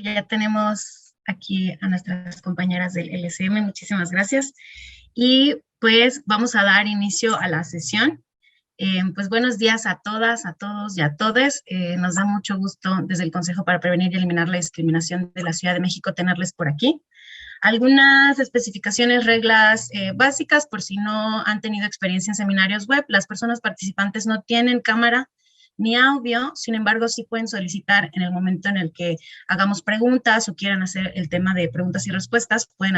Ya tenemos aquí a nuestras compañeras del LSM, muchísimas gracias. Y pues vamos a dar inicio a la sesión. Pues buenos días a todas, a todos y a todes. Nos da mucho gusto desde el Consejo para Prevenir y Eliminar la Discriminación de la Ciudad de México tenerles por aquí. Algunas especificaciones, reglas básicas por si no han tenido experiencia en seminarios web. Las personas participantes no tienen cámara ni audio, sin embargo, sí pueden solicitar en el momento en el que hagamos preguntas o quieran hacer el tema de preguntas y respuestas, pueden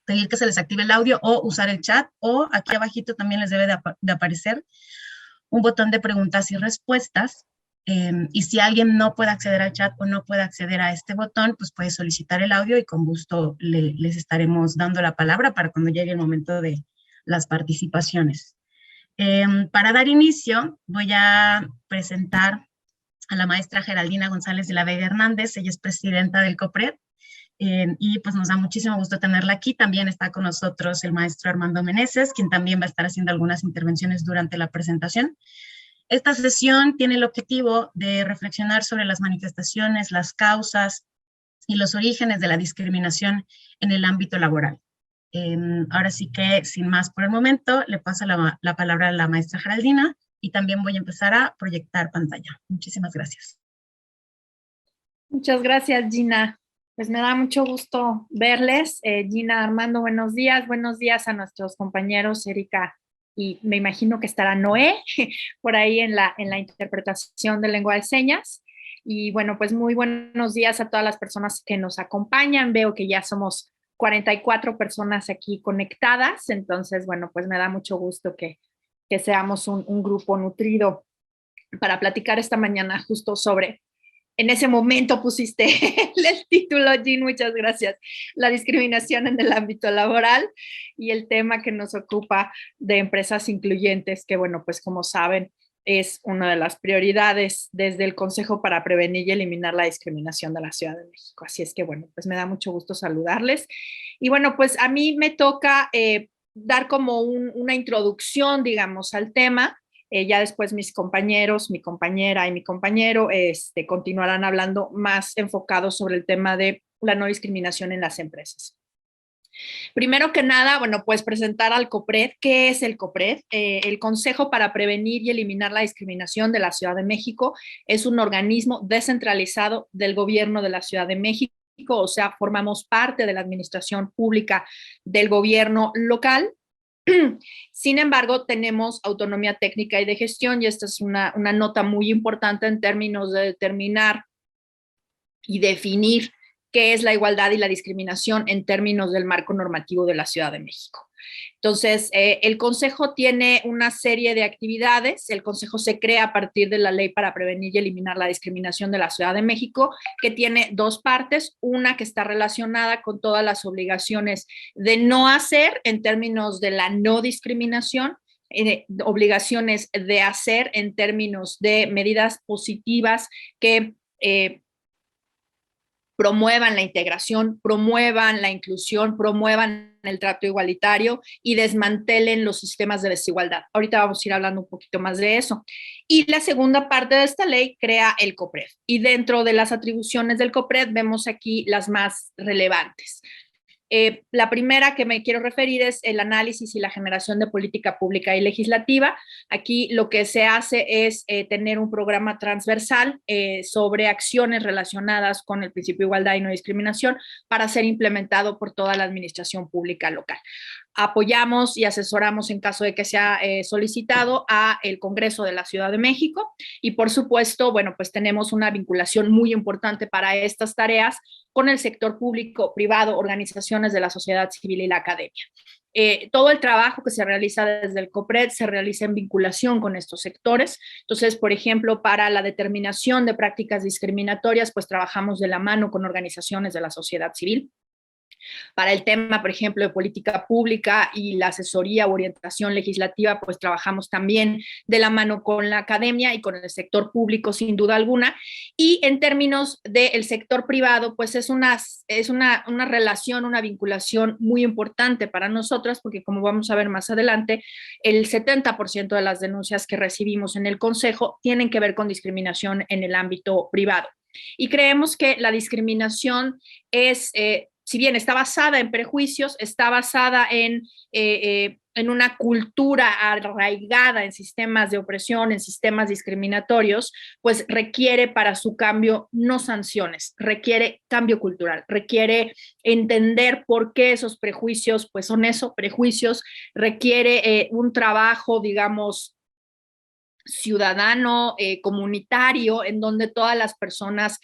pedir que se les active el audio o usar el chat, o aquí abajito también les debe de aparecer un botón de preguntas y respuestas. Y si alguien no puede acceder al chat o no puede acceder a este botón, pues puede solicitar el audio y con gusto les estaremos dando la palabra para cuando llegue el momento de las participaciones. Para dar inicio, voy a presentar a la maestra Geraldina González de la Vega Hernández. Ella es presidenta del COPRED y pues nos da muchísimo gusto tenerla aquí. También está con nosotros el maestro Armando Meneses, quien también va a estar haciendo algunas intervenciones durante la presentación. Esta sesión tiene el objetivo de reflexionar sobre las manifestaciones, las causas y los orígenes de la discriminación en el ámbito laboral. Ahora sí que, sin más por el momento, le paso la palabra a la maestra Geraldina y también voy a empezar a proyectar pantalla. Muchísimas gracias. Muchas gracias, Gina. Pues me da mucho gusto verles. Gina, Armando, buenos días a nuestros compañeros, Erika, y me imagino que estará Noé por ahí en la interpretación de lengua de señas. Y bueno, pues muy buenos días a todas las personas que nos acompañan. Veo que ya somos 44 personas aquí conectadas, entonces, bueno, pues me da mucho gusto que seamos un grupo nutrido para platicar esta mañana justo sobre, en ese momento pusiste el título, Jean, muchas gracias, la discriminación en el ámbito laboral y el tema que nos ocupa de empresas incluyentes, que bueno, pues como saben, es una de las prioridades desde el Consejo para Prevenir y Eliminar la Discriminación de la Ciudad de México. Así es que, bueno, pues me da mucho gusto saludarles. Y bueno, pues a mí me toca dar como una introducción, digamos, al tema. Ya después mis compañeros, mi compañera y mi compañero continuarán hablando más enfocados sobre el tema de la no discriminación en las empresas. Primero que nada, bueno, pues presentar al COPRED. ¿Qué es el COPRED? El Consejo para Prevenir y Eliminar la Discriminación de la Ciudad de México es un organismo descentralizado del gobierno de la Ciudad de México, o sea, formamos parte de la administración pública del gobierno local. Sin embargo, tenemos autonomía técnica y de gestión, y esta es una nota muy importante en términos de determinar y definir qué es la igualdad y la discriminación en términos del marco normativo de la Ciudad de México. Entonces, el Consejo tiene una serie de actividades. El Consejo se crea a partir de la Ley para Prevenir y Eliminar la Discriminación de la Ciudad de México, que tiene dos partes. Una que está relacionada con todas las obligaciones de no hacer en términos de la no discriminación, obligaciones de hacer en términos de medidas positivas que promuevan la integración, promuevan la inclusión, promuevan el trato igualitario y desmantelen los sistemas de desigualdad. Ahorita vamos a ir hablando un poquito más de eso. Y la segunda parte de esta ley crea el COPRED. Y dentro de las atribuciones del COPRED vemos aquí las más relevantes. La primera que me quiero referir es el análisis y la generación de política pública y legislativa. Aquí lo que se hace es tener un programa transversal sobre acciones relacionadas con el principio de igualdad y no discriminación para ser implementado por toda la administración pública local. Apoyamos y asesoramos en caso de que sea solicitado a el Congreso de la Ciudad de México y por supuesto, bueno, pues tenemos una vinculación muy importante para estas tareas con el sector público, privado, organizaciones de la sociedad civil y la academia. Todo el trabajo que se realiza desde el COPRED se realiza en vinculación con estos sectores. Entonces, por ejemplo, para la determinación de prácticas discriminatorias, pues trabajamos de la mano con organizaciones de la sociedad civil. Para el tema, por ejemplo, de política pública y la asesoría o orientación legislativa, pues trabajamos también de la mano con la academia y con el sector público, sin duda alguna. Y en términos del sector privado, pues es una relación, una vinculación muy importante para nosotras, porque como vamos a ver más adelante, el 70% de las denuncias que recibimos en el Consejo tienen que ver con discriminación en el ámbito privado. Y creemos que la discriminación es, si bien está basada en prejuicios, está basada en una cultura arraigada en sistemas de opresión, en sistemas discriminatorios, pues requiere para su cambio no sanciones, requiere cambio cultural, requiere entender por qué esos prejuicios, pues son eso, prejuicios, requiere un trabajo, digamos, ciudadano, comunitario, en donde todas las personas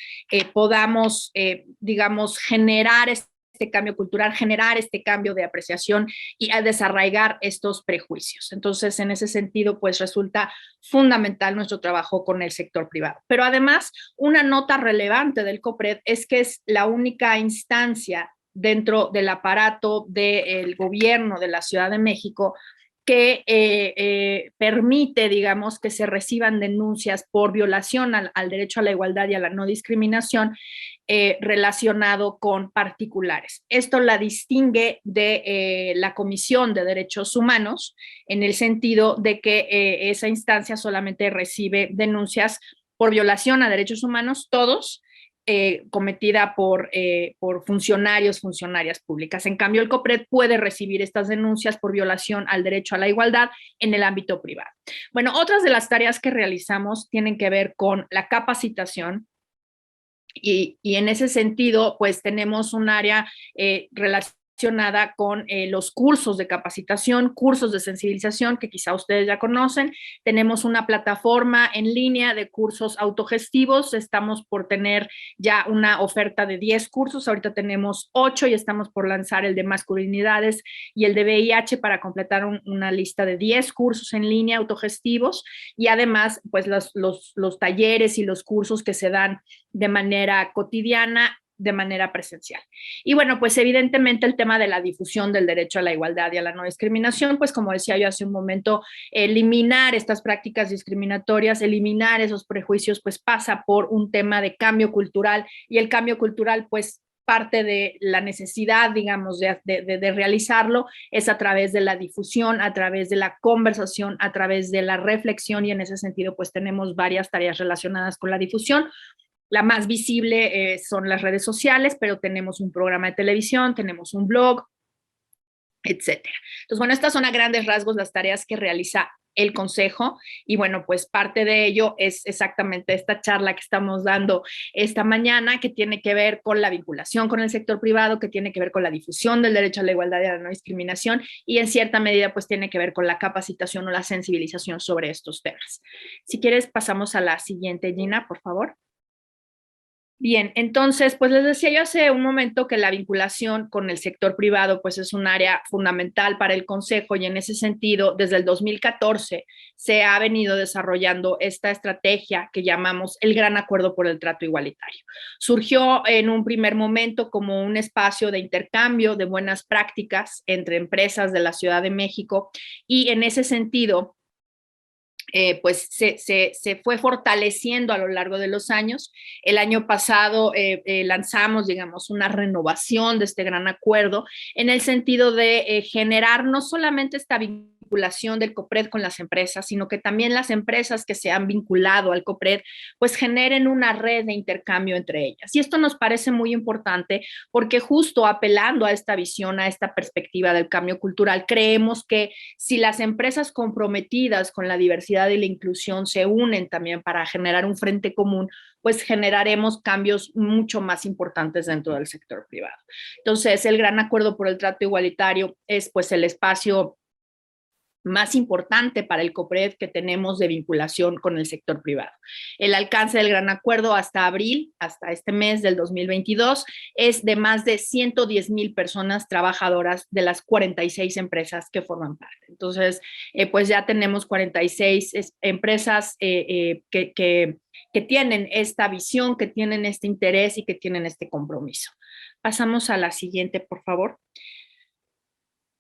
podamos, digamos, generar este cambio cultural, generar este cambio de apreciación y a desarraigar estos prejuicios. Entonces, en ese sentido, pues resulta fundamental nuestro trabajo con el sector privado. Pero además, una nota relevante del COPRED es que es la única instancia dentro del aparato del gobierno de la Ciudad de México que permite, digamos, que se reciban denuncias por violación al derecho a la igualdad y a la no discriminación relacionado con particulares. Esto la distingue de la Comisión de Derechos Humanos en el sentido de que esa instancia solamente recibe denuncias por violación a derechos humanos, todos, cometida por funcionarios, funcionarias públicas. En cambio, el COPRED puede recibir estas denuncias por violación al derecho a la igualdad en el ámbito privado. Bueno, otras de las tareas que realizamos tienen que ver con la capacitación y en ese sentido, pues tenemos un área relacionada con los cursos de capacitación, cursos de sensibilización que quizá ustedes ya conocen. Tenemos una plataforma en línea de cursos autogestivos. Estamos por tener ya una oferta de 10 cursos. Ahorita tenemos 8 y estamos por lanzar el de masculinidades y el de VIH para completar una lista de 10 cursos en línea autogestivos y además pues los talleres y los cursos que se dan de manera cotidiana, de manera presencial. Y bueno, pues evidentemente el tema de la difusión del derecho a la igualdad y a la no discriminación, pues como decía yo hace un momento, eliminar estas prácticas discriminatorias, eliminar esos prejuicios, pues pasa por un tema de cambio cultural y el cambio cultural, pues parte de la necesidad, digamos, de realizarlo es a través de la difusión, a través de la conversación, a través de la reflexión y en ese sentido, pues tenemos varias tareas relacionadas con la difusión. La más visible son las redes sociales, pero tenemos un programa de televisión, tenemos un blog, etcétera. Entonces, bueno, estas son a grandes rasgos las tareas que realiza el consejo y bueno, pues parte de ello es exactamente esta charla que estamos dando esta mañana que tiene que ver con la vinculación con el sector privado, que tiene que ver con la difusión del derecho a la igualdad y a la no discriminación y en cierta medida pues tiene que ver con la capacitación o la sensibilización sobre estos temas. Si quieres pasamos a la siguiente, Gina, por favor. Bien, entonces, pues les decía yo hace un momento que la vinculación con el sector privado pues es un área fundamental para el Consejo y en ese sentido, desde el 2014 se ha venido desarrollando esta estrategia que llamamos el Gran Acuerdo por el Trato Igualitario. Surgió en un primer momento como un espacio de intercambio de buenas prácticas entre empresas de la Ciudad de México y en ese sentido, pues se fue fortaleciendo a lo largo de los años. El año pasado lanzamos, digamos, una renovación de este gran acuerdo en el sentido de generar no solamente esta vinculación del COPRED con las empresas, sino que también las empresas que se han vinculado al COPRED, pues generen una red de intercambio entre ellas. Y esto nos parece muy importante porque justo apelando a esta visión, a esta perspectiva del cambio cultural, creemos que si las empresas comprometidas con la diversidad y la inclusión se unen también para generar un frente común, pues generaremos cambios mucho más importantes dentro del sector privado. Entonces, el Gran Acuerdo por el Trato Igualitario es pues el espacio más importante para el COPRED que tenemos de vinculación con el sector privado. El alcance del gran acuerdo hasta abril, hasta este mes del 2022, es de más de 110,000 personas trabajadoras de las 46 empresas que forman parte. Entonces, pues ya tenemos 46 empresas que tienen esta visión, que tienen este interés y que tienen este compromiso. Pasamos a la siguiente, por favor.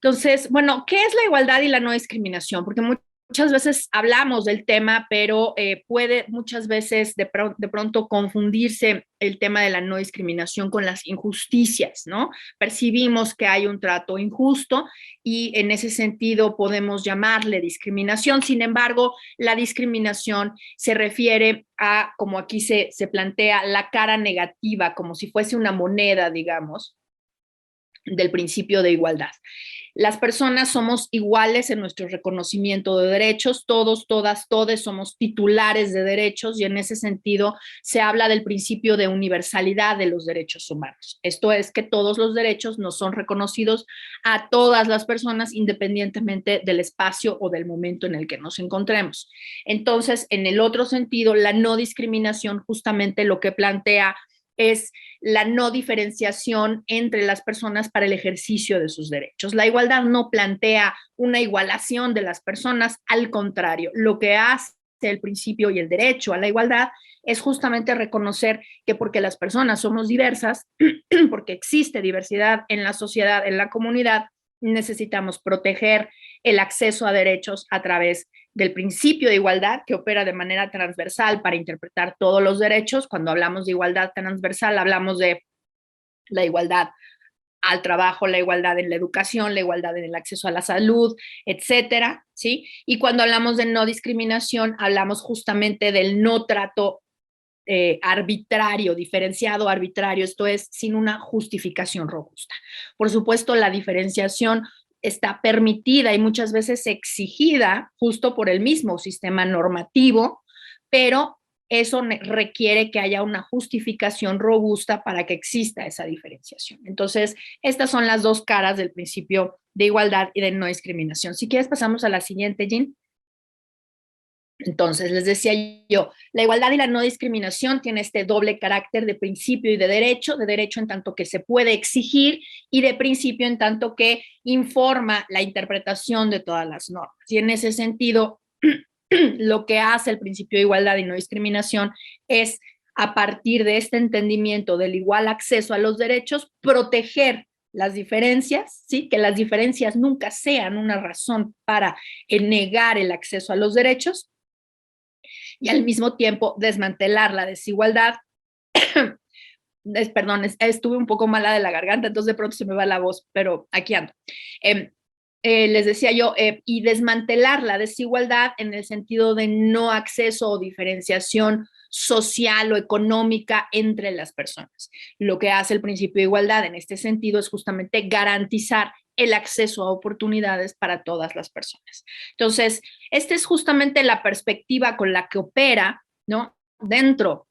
Entonces, bueno, ¿qué es la igualdad y la no discriminación? Porque muchas muchas veces hablamos del tema, pero puede muchas veces de pronto confundirse el tema de la no discriminación con las injusticias, ¿no? Percibimos que hay un trato injusto y en ese sentido podemos llamarle discriminación. Sin embargo, la discriminación se refiere a, como aquí se plantea, la cara negativa, como si fuese una moneda, digamos, del principio de igualdad. Las personas somos iguales en nuestro reconocimiento de derechos, todos, todas, todes somos titulares de derechos y en ese sentido se habla del principio de universalidad de los derechos humanos. Esto es que todos los derechos nos son reconocidos a todas las personas independientemente del espacio o del momento en el que nos encontremos. Entonces, en el otro sentido, la no discriminación justamente lo que plantea es la no diferenciación entre las personas para el ejercicio de sus derechos. La igualdad no plantea una igualación de las personas, al contrario, lo que hace el principio y el derecho a la igualdad es justamente reconocer que porque las personas somos diversas, porque existe diversidad en la sociedad, en la comunidad, necesitamos proteger el acceso a derechos a través del principio de igualdad que opera de manera transversal para interpretar todos los derechos. Cuando hablamos de igualdad transversal, hablamos de la igualdad al trabajo, la igualdad en la educación, la igualdad en el acceso a la salud, etcétera, ¿sí? Y cuando hablamos de no discriminación, hablamos justamente del no trato arbitrario, diferenciado arbitrario, esto es, sin una justificación robusta. Por supuesto, la diferenciación está permitida y muchas veces exigida justo por el mismo sistema normativo, pero eso requiere que haya una justificación robusta para que exista esa diferenciación. Entonces, estas son las dos caras del principio de igualdad y de no discriminación. Si quieres, pasamos a la siguiente, Jean. Entonces, les decía yo, la igualdad y la no discriminación tiene este doble carácter de principio y de derecho en tanto que se puede exigir y de principio en tanto que informa la interpretación de todas las normas. Y en ese sentido, lo que hace el principio de igualdad y no discriminación es, a partir de este entendimiento del igual acceso a los derechos, proteger las diferencias, ¿sí? Que las diferencias nunca sean una razón para negar el acceso a los derechos y al mismo tiempo desmantelar la desigualdad. Perdón, estuve un poco mala de la garganta, entonces de pronto se me va la voz, pero aquí ando. Les decía yo, y desmantelar la desigualdad en el sentido de no acceso o diferenciación social o económica entre las personas. Lo que hace el principio de igualdad en este sentido es justamente garantizar el acceso a oportunidades para todas las personas. Entonces, esta es justamente la perspectiva con la que opera, ¿no? Dentro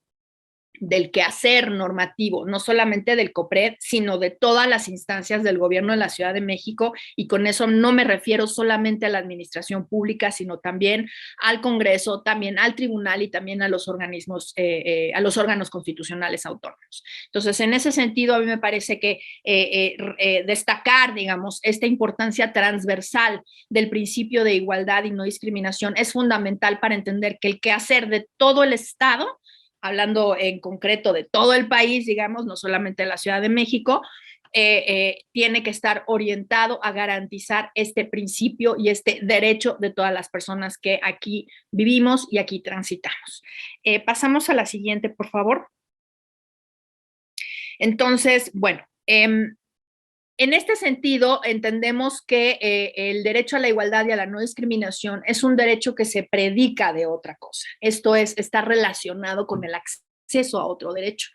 del quehacer normativo, no solamente del COPRED, sino de todas las instancias del gobierno de la Ciudad de México, y con eso no me refiero solamente a la administración pública, sino también al Congreso, también al tribunal y también a los organismos, a los órganos constitucionales autónomos. Entonces, en ese sentido, a mí me parece que destacar, digamos, esta importancia transversal del principio de igualdad y no discriminación es fundamental para entender que el quehacer de todo el Estado, hablando en concreto de todo el país, digamos, no solamente de la Ciudad de México, tiene que estar orientado a garantizar este principio y este derecho de todas las personas que aquí vivimos y aquí transitamos. Pasamos a la siguiente, por favor. Entonces, bueno, en este sentido, entendemos que el derecho a la igualdad y a la no discriminación es un derecho que se predica de otra cosa. Esto es, está relacionado con el acceso a otro derecho.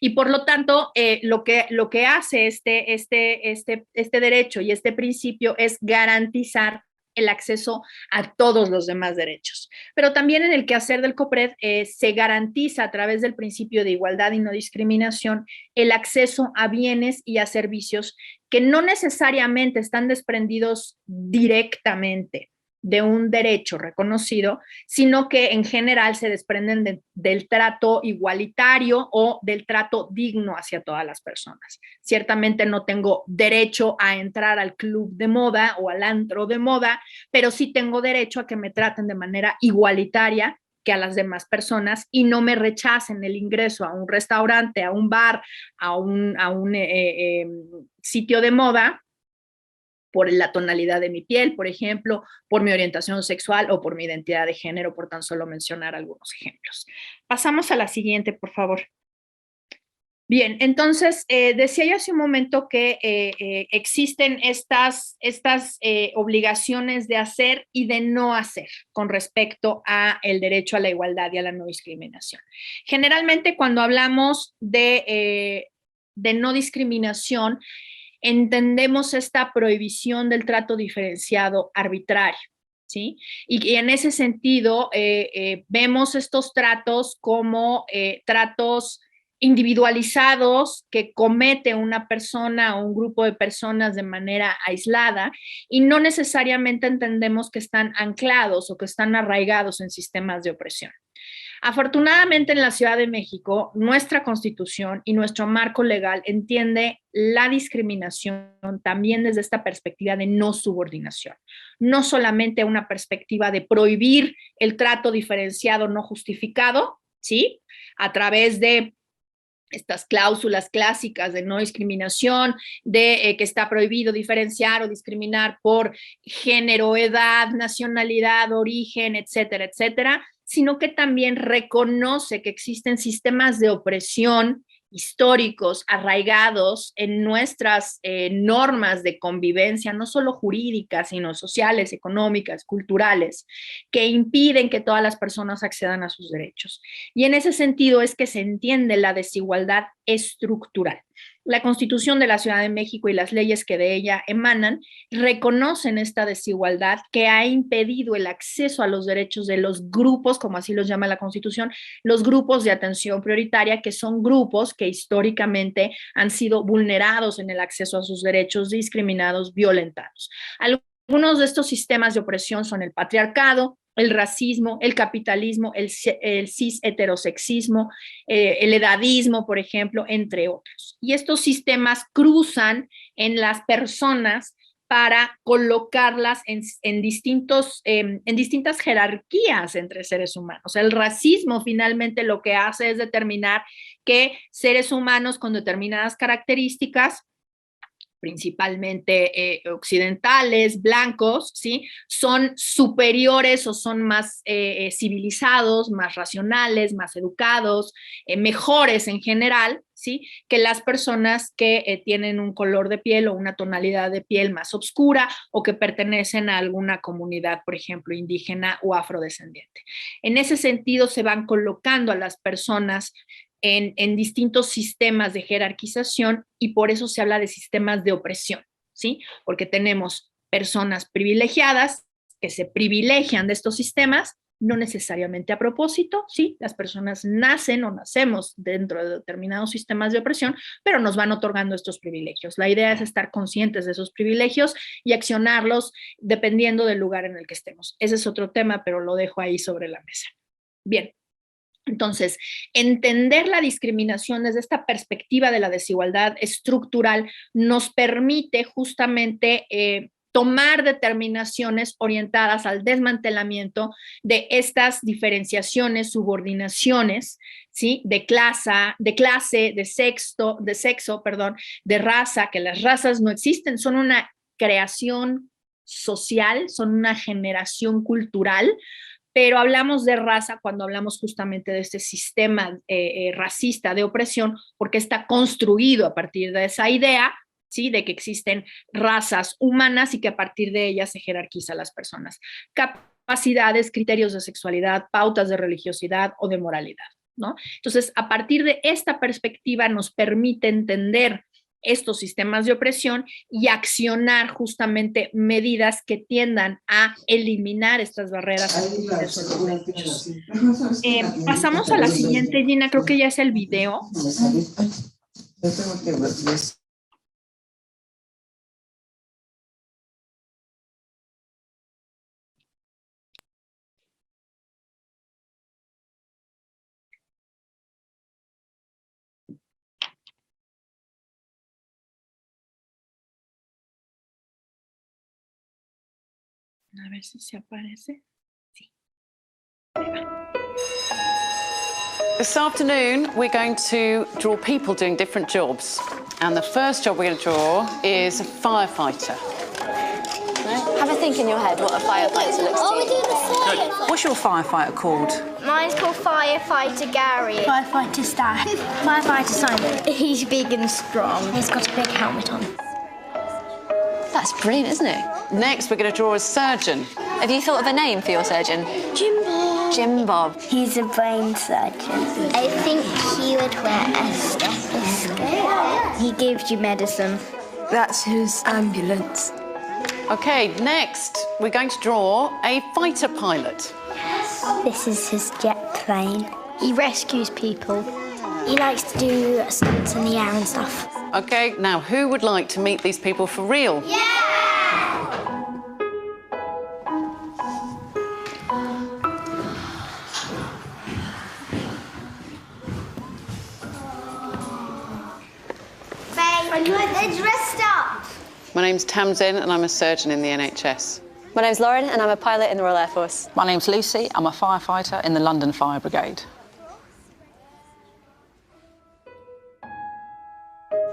Y por lo tanto, lo que hace este derecho y este principio es garantizar el acceso a todos los demás derechos. Pero también en el quehacer del COPRED se garantiza a través del principio de igualdad y no discriminación el acceso a bienes y a servicios que no necesariamente están desprendidos directamente de un derecho reconocido, sino que en general se desprenden del trato igualitario o del trato digno hacia todas las personas. Ciertamente no tengo derecho a entrar al club de moda o al antro de moda, pero sí tengo derecho a que me traten de manera igualitaria que a las demás personas y no me rechacen el ingreso a un restaurante, a un bar, a un sitio de moda por la tonalidad de mi piel, por ejemplo, por mi orientación sexual o por mi identidad de género, por tan solo mencionar algunos ejemplos. Pasamos a la siguiente, por favor. Bien, entonces decía yo hace un momento que existen estas obligaciones de hacer y de no hacer con respecto a el derecho a la igualdad y a la no discriminación. Generalmente cuando hablamos de no discriminación, entendemos esta prohibición del trato diferenciado arbitrario. ¿Sí? Y en ese sentido, vemos estos tratos como tratos individualizados que comete una persona o un grupo de personas de manera aislada y no necesariamente entendemos que están anclados o que están arraigados en sistemas de opresión. Afortunadamente en la Ciudad de México, nuestra Constitución y nuestro marco legal entiende la discriminación también desde esta perspectiva de no subordinación, no solamente una perspectiva de prohibir el trato diferenciado no justificado, ¿sí? A través de estas cláusulas clásicas de no discriminación, de que está prohibido diferenciar o discriminar por género, edad, nacionalidad, origen, etcétera, etcétera, sino que también reconoce que existen sistemas de opresión históricos, arraigados en nuestras normas de convivencia, no solo jurídicas, sino sociales, económicas, culturales, que impiden que todas las personas accedan a sus derechos. Y en ese sentido es que se entiende la desigualdad estructural. La Constitución de la Ciudad de México y las leyes que de ella emanan reconocen esta desigualdad que ha impedido el acceso a los derechos de los grupos, como así los llama la Constitución, los grupos de atención prioritaria, que son grupos que históricamente han sido vulnerados en el acceso a sus derechos, discriminados, violentados. Algunos de estos sistemas de opresión son el patriarcado, el racismo, el capitalismo, el cis heterosexismo, el edadismo, por ejemplo, entre otros. Y estos sistemas cruzan en las personas para colocarlas en distintas jerarquías entre seres humanos. El racismo finalmente lo que hace es determinar que seres humanos con determinadas características, principalmente occidentales, blancos, ¿sí? Son superiores o son más civilizados, más racionales, más educados, mejores en general, ¿sí? Que las personas que tienen un color de piel o una tonalidad de piel más oscura o que pertenecen a alguna comunidad, por ejemplo, indígena o afrodescendiente. En ese sentido, se van colocando a las personas en distintos sistemas de jerarquización y por eso se habla de sistemas de opresión, ¿sí? Porque tenemos personas privilegiadas que se privilegian de estos sistemas, no necesariamente a propósito, ¿sí? Las personas nacen o nacemos dentro de determinados sistemas de opresión, pero nos van otorgando estos privilegios. La idea es estar conscientes de esos privilegios y accionarlos dependiendo del lugar en el que estemos. Ese es otro tema, pero lo dejo ahí sobre la mesa. Bien. Entonces, entender la discriminación desde esta perspectiva de la desigualdad estructural nos permite justamente tomar determinaciones orientadas al desmantelamiento de estas diferenciaciones, subordinaciones, ¿sí? de clase, de sexo, de raza, que las razas no existen, son una creación social, son una generación cultural, pero hablamos de raza cuando hablamos justamente de este sistema racista de opresión, porque está construido a partir de esa idea, ¿sí? De que existen razas humanas y que a partir de ellas se jerarquiza a las personas. Capacidades, criterios de sexualidad, pautas de religiosidad o de moralidad, ¿no? Entonces, a partir de esta perspectiva nos permite entender estos sistemas de opresión y accionar justamente medidas que tiendan a eliminar estas barreras. Pasamos a la siguiente, Gina, creo que ya es el video. A ver si se aparece. Sí. This afternoon, we're going to draw people doing different jobs. And the first job we're going to draw is a firefighter. Have a think in your head what a firefighter looks Oh, we're like. doing the firefighter. What's your firefighter called? Mine's called Firefighter Gary. Firefighter Stan. Firefighter Simon. He's big and strong. He's got a big helmet on. That's brilliant, isn't it? Next, we're going to draw a surgeon. Have you thought of a name for your surgeon? Jim Bob. Jim Bob. He's a brain surgeon. I think he would wear a stethoscope. He gives you medicine. That's his ambulance. Okay, next, we're going to draw a fighter pilot. This is his jet plane. He rescues people. He likes to do stunts in the air and stuff. Okay, now, who would like to meet these people for real? They're dressed up. My name's Tamsin, and I'm a surgeon in the NHS. My name's Lauren and I'm a pilot in the Royal Air Force. My name's Lucy. I'm a firefighter in the London Fire Brigade.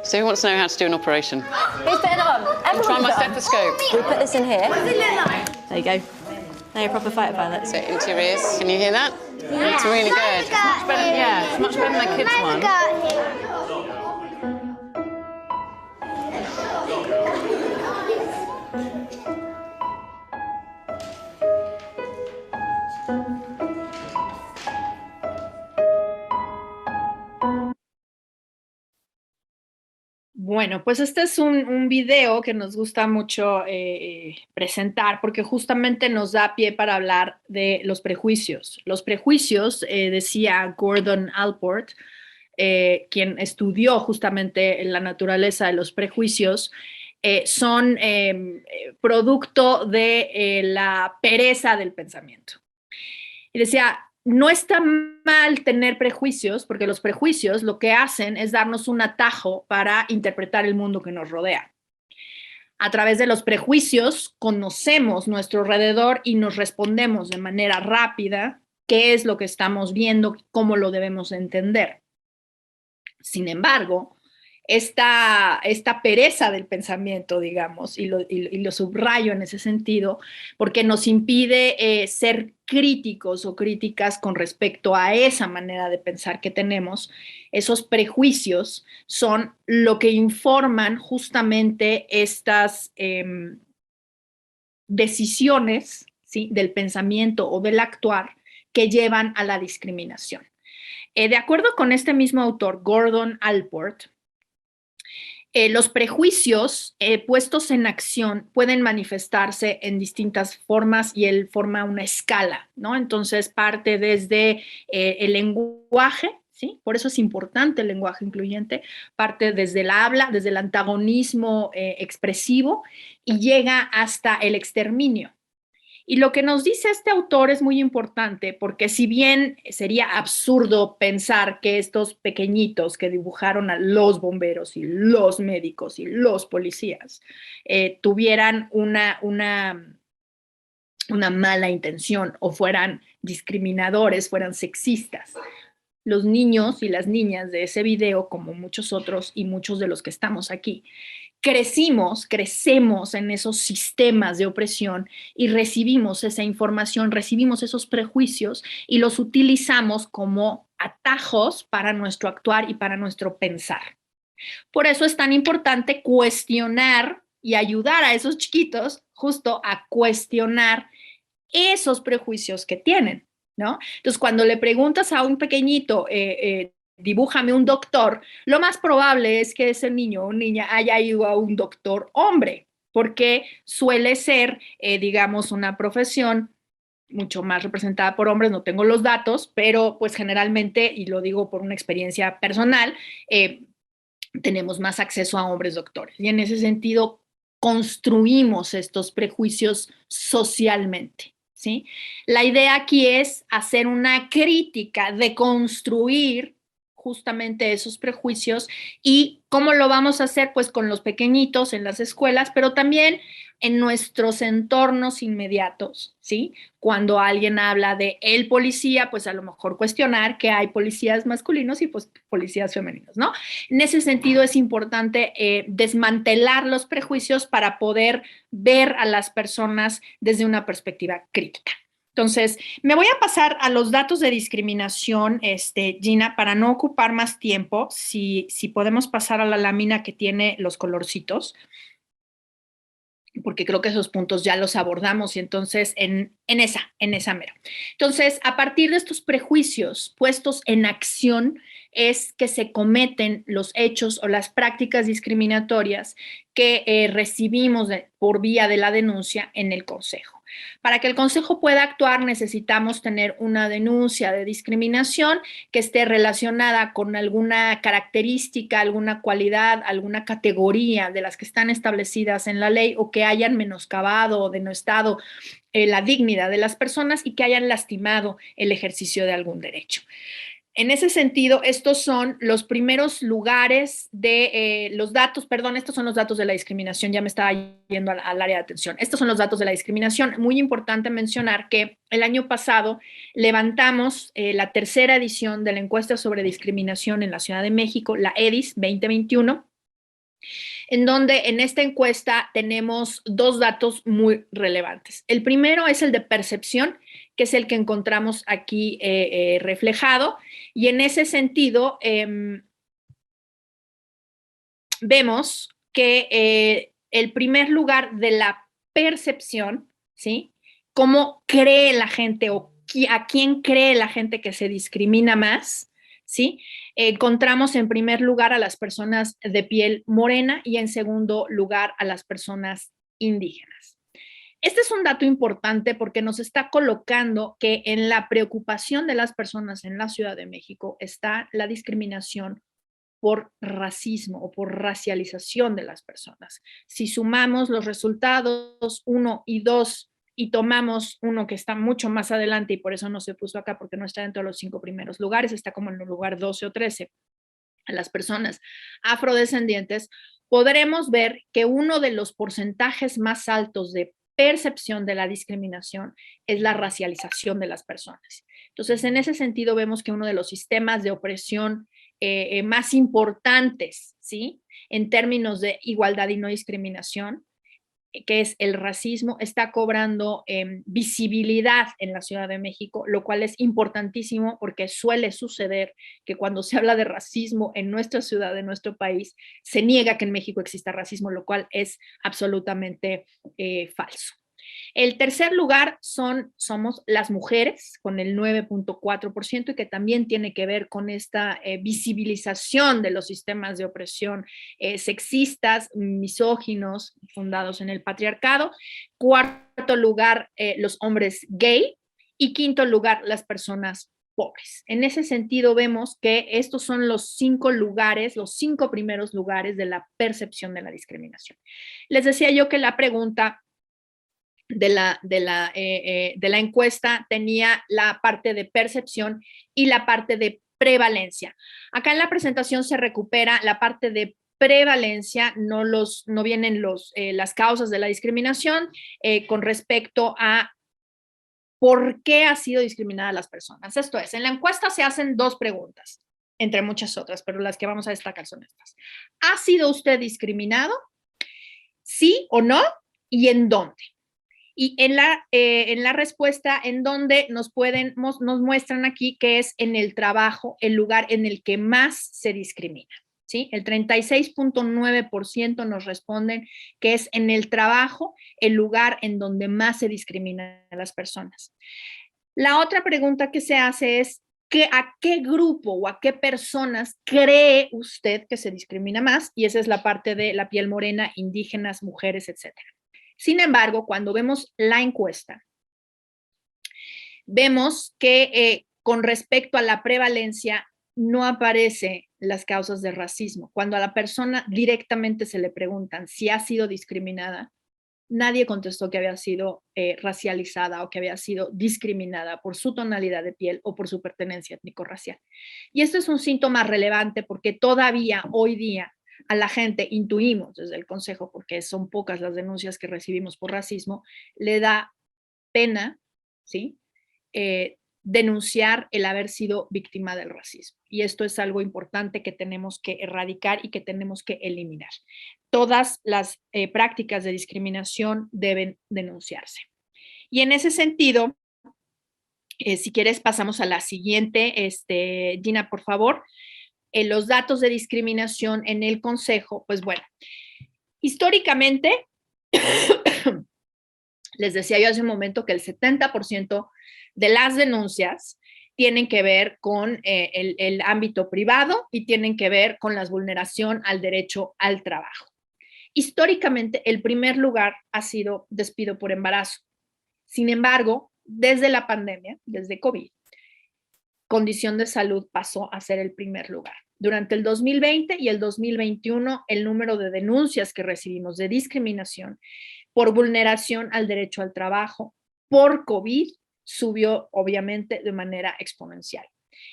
So who wants to know how to do an operation? Who's putting it on? I'm trying my put it on. stethoscope. We put this in here. There you go. Now you're a proper fighter pilot. So into your ears. Can you hear that? It's really good. It's much better, yeah, it's much better than my kids' one. Bueno, pues este es un video que nos gusta mucho presentar porque justamente nos da pie para hablar de los prejuicios. Los prejuicios, decía Gordon Allport, quien estudió justamente la naturaleza de los prejuicios, son producto de la pereza del pensamiento. Y decía, no está mal tener prejuicios, porque los prejuicios lo que hacen es darnos un atajo para interpretar el mundo que nos rodea. A través de los prejuicios conocemos nuestro alrededor y nos respondemos de manera rápida qué es lo que estamos viendo, cómo lo debemos entender. Sin embargo, esta pereza del pensamiento, digamos, y lo subrayo en ese sentido, porque nos impide ser críticos o críticas con respecto a esa manera de pensar que tenemos. Esos prejuicios son lo que informan justamente estas decisiones, ¿sí?, del pensamiento o del actuar que llevan a la discriminación. De acuerdo con este mismo autor, Gordon Allport, los prejuicios puestos en acción pueden manifestarse en distintas formas y él forma una escala, ¿no? Entonces parte desde el lenguaje, ¿sí? Por eso es importante el lenguaje incluyente, parte desde el habla, desde el antagonismo expresivo y llega hasta el exterminio. Y lo que nos dice este autor es muy importante porque si bien sería absurdo pensar que estos pequeñitos que dibujaron a los bomberos y los médicos y los policías tuvieran una mala intención o fueran discriminadores, fueran sexistas, los niños y las niñas de ese video, como muchos otros y muchos de los que estamos aquí, crecemos en esos sistemas de opresión y recibimos esa información, recibimos esos prejuicios y los utilizamos como atajos para nuestro actuar y para nuestro pensar. Por eso es tan importante cuestionar y ayudar a esos chiquitos justo a cuestionar esos prejuicios que tienen, ¿no? Entonces, cuando le preguntas a un pequeñito, dibújame un doctor, lo más probable es que ese niño o niña haya ido a un doctor hombre, porque suele ser, digamos, una profesión mucho más representada por hombres, no tengo los datos, pero pues generalmente, y lo digo por una experiencia personal, tenemos más acceso a hombres doctores. Y en ese sentido, construimos estos prejuicios socialmente, ¿sí? La idea aquí es hacer una crítica, de construir justamente esos prejuicios. ¿Y cómo lo vamos a hacer? Pues con los pequeñitos en las escuelas, pero también en nuestros entornos inmediatos, ¿sí? Cuando alguien habla de el policía, pues a lo mejor cuestionar que hay policías masculinos y pues policías femeninos, ¿no? En ese sentido es importante desmantelar los prejuicios para poder ver a las personas desde una perspectiva crítica. Entonces, me voy a pasar a los datos de discriminación, Gina, para no ocupar más tiempo, si podemos pasar a la lámina que tiene los colorcitos, porque creo que esos puntos ya los abordamos y entonces en esa mero. Entonces, a partir de estos prejuicios puestos en acción es que se cometen los hechos o las prácticas discriminatorias que recibimos por vía de la denuncia en el Consejo. Para que el Consejo pueda actuar necesitamos tener una denuncia de discriminación que esté relacionada con alguna característica, alguna cualidad, alguna categoría de las que están establecidas en la ley o que hayan menoscabado o denostado la dignidad de las personas y que hayan lastimado el ejercicio de algún derecho. En ese sentido, estos son los primeros lugares de los datos, perdón, estos son los datos de la discriminación, ya me estaba yendo al área de atención. Estos son los datos de la discriminación. Muy importante mencionar que el año pasado levantamos la tercera edición de la encuesta sobre discriminación en la Ciudad de México, la EDIS 2021, en donde en esta encuesta tenemos dos datos muy relevantes. El primero es el de percepción, que es el que encontramos aquí reflejado, y en ese sentido vemos que el primer lugar de la percepción, ¿sí? ¿Cómo cree la gente o a quién cree la gente que se discrimina más? ¿Sí? Encontramos en primer lugar a las personas de piel morena y en segundo lugar a las personas indígenas. Este es un dato importante porque nos está colocando que en la preocupación de las personas en la Ciudad de México está la discriminación por racismo o por racialización de las personas. Si sumamos los resultados 1 y 2 y tomamos uno que está mucho más adelante y por eso no se puso acá porque no está dentro de los 5 primeros lugares, está como en el lugar 12 o 13, a las personas afrodescendientes, podremos ver que uno de los porcentajes más altos de percepción de la discriminación es la racialización de las personas. Entonces, en ese sentido, vemos que uno de los sistemas de opresión más importantes, ¿sí? En términos de igualdad y no discriminación, que es el racismo, está cobrando visibilidad en la Ciudad de México, lo cual es importantísimo porque suele suceder que cuando se habla de racismo en nuestra ciudad, en nuestro país, se niega que en México exista racismo, lo cual es absolutamente falso. El tercer lugar somos las mujeres, con el 9.4%, y que también tiene que ver con esta visibilización de los sistemas de opresión sexistas, misóginos, fundados en el patriarcado. Cuarto lugar, los hombres gay. Y quinto lugar, las personas pobres. En ese sentido, vemos que estos son los 5 lugares, los 5 primeros lugares de la percepción de la discriminación. Les decía yo que la pregunta de la encuesta tenía la parte de percepción y la parte de prevalencia. Acá en la presentación se recupera la parte de prevalencia, no vienen las causas de la discriminación con respecto a por qué ha sido discriminada las personas. Esto es, en la encuesta se hacen 2 preguntas, entre muchas otras, pero las que vamos a destacar son estas. ¿Ha sido usted discriminado? ¿Sí o no? ¿Y en dónde? Y en la respuesta en donde nos muestran aquí que es en el trabajo el lugar en el que más se discrimina, ¿sí? El 36.9% nos responden que es en el trabajo el lugar en donde más se discriminan a las personas. La otra pregunta que se hace es ¿a qué grupo o a qué personas cree usted que se discrimina más? Y esa es la parte de la piel morena, indígenas, mujeres, etcétera. Sin embargo, cuando vemos la encuesta, vemos que con respecto a la prevalencia no aparecen las causas de racismo. Cuando a la persona directamente se le preguntan si ha sido discriminada, nadie contestó que había sido racializada o que había sido discriminada por su tonalidad de piel o por su pertenencia étnico-racial. Y esto es un síntoma relevante porque todavía hoy día a la gente, intuimos desde el Consejo, porque son pocas las denuncias que recibimos por racismo, le da pena, ¿sí? Denunciar el haber sido víctima del racismo. Y esto es algo importante que tenemos que erradicar y que tenemos que eliminar. Todas las prácticas de discriminación deben denunciarse. Y en ese sentido, si quieres pasamos a la siguiente, Gina, por favor. Los datos de discriminación en el Consejo, pues bueno, históricamente, les decía yo hace un momento que el 70% de las denuncias tienen que ver con el ámbito privado y tienen que ver con la vulneración al derecho al trabajo. Históricamente, el primer lugar ha sido despido por embarazo. Sin embargo, desde la pandemia, desde COVID, condición de salud pasó a ser el primer lugar. Durante el 2020 y el 2021, el número de denuncias que recibimos de discriminación por vulneración al derecho al trabajo por COVID subió obviamente de manera exponencial.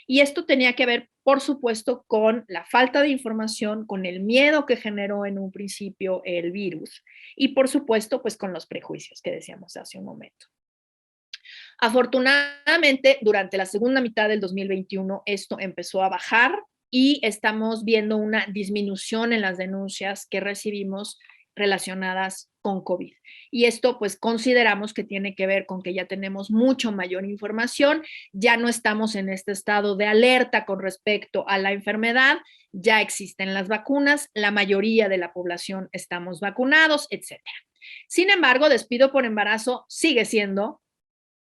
Y esto tenía que ver, por supuesto, con la falta de información, con el miedo que generó en un principio el virus y, por supuesto, pues con los prejuicios que decíamos hace un momento. Afortunadamente, durante la segunda mitad del 2021, esto empezó a bajar y estamos viendo una disminución en las denuncias que recibimos relacionadas con COVID. Y esto pues consideramos que tiene que ver con que ya tenemos mucho mayor información, ya no estamos en este estado de alerta con respecto a la enfermedad, ya existen las vacunas, la mayoría de la población estamos vacunados, etc. Sin embargo, despido por embarazo sigue siendo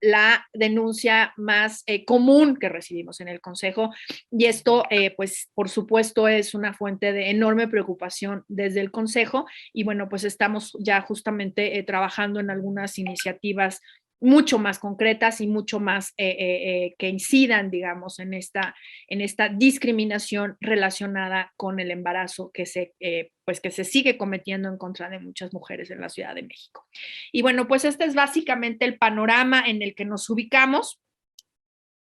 la denuncia más común que recibimos en el Consejo y esto pues por supuesto es una fuente de enorme preocupación desde el Consejo y bueno pues estamos ya justamente trabajando en algunas iniciativas mucho más concretas y mucho más que incidan, digamos, en esta discriminación relacionada con el embarazo que se sigue cometiendo en contra de muchas mujeres en la Ciudad de México. Y bueno, pues este es básicamente el panorama en el que nos ubicamos.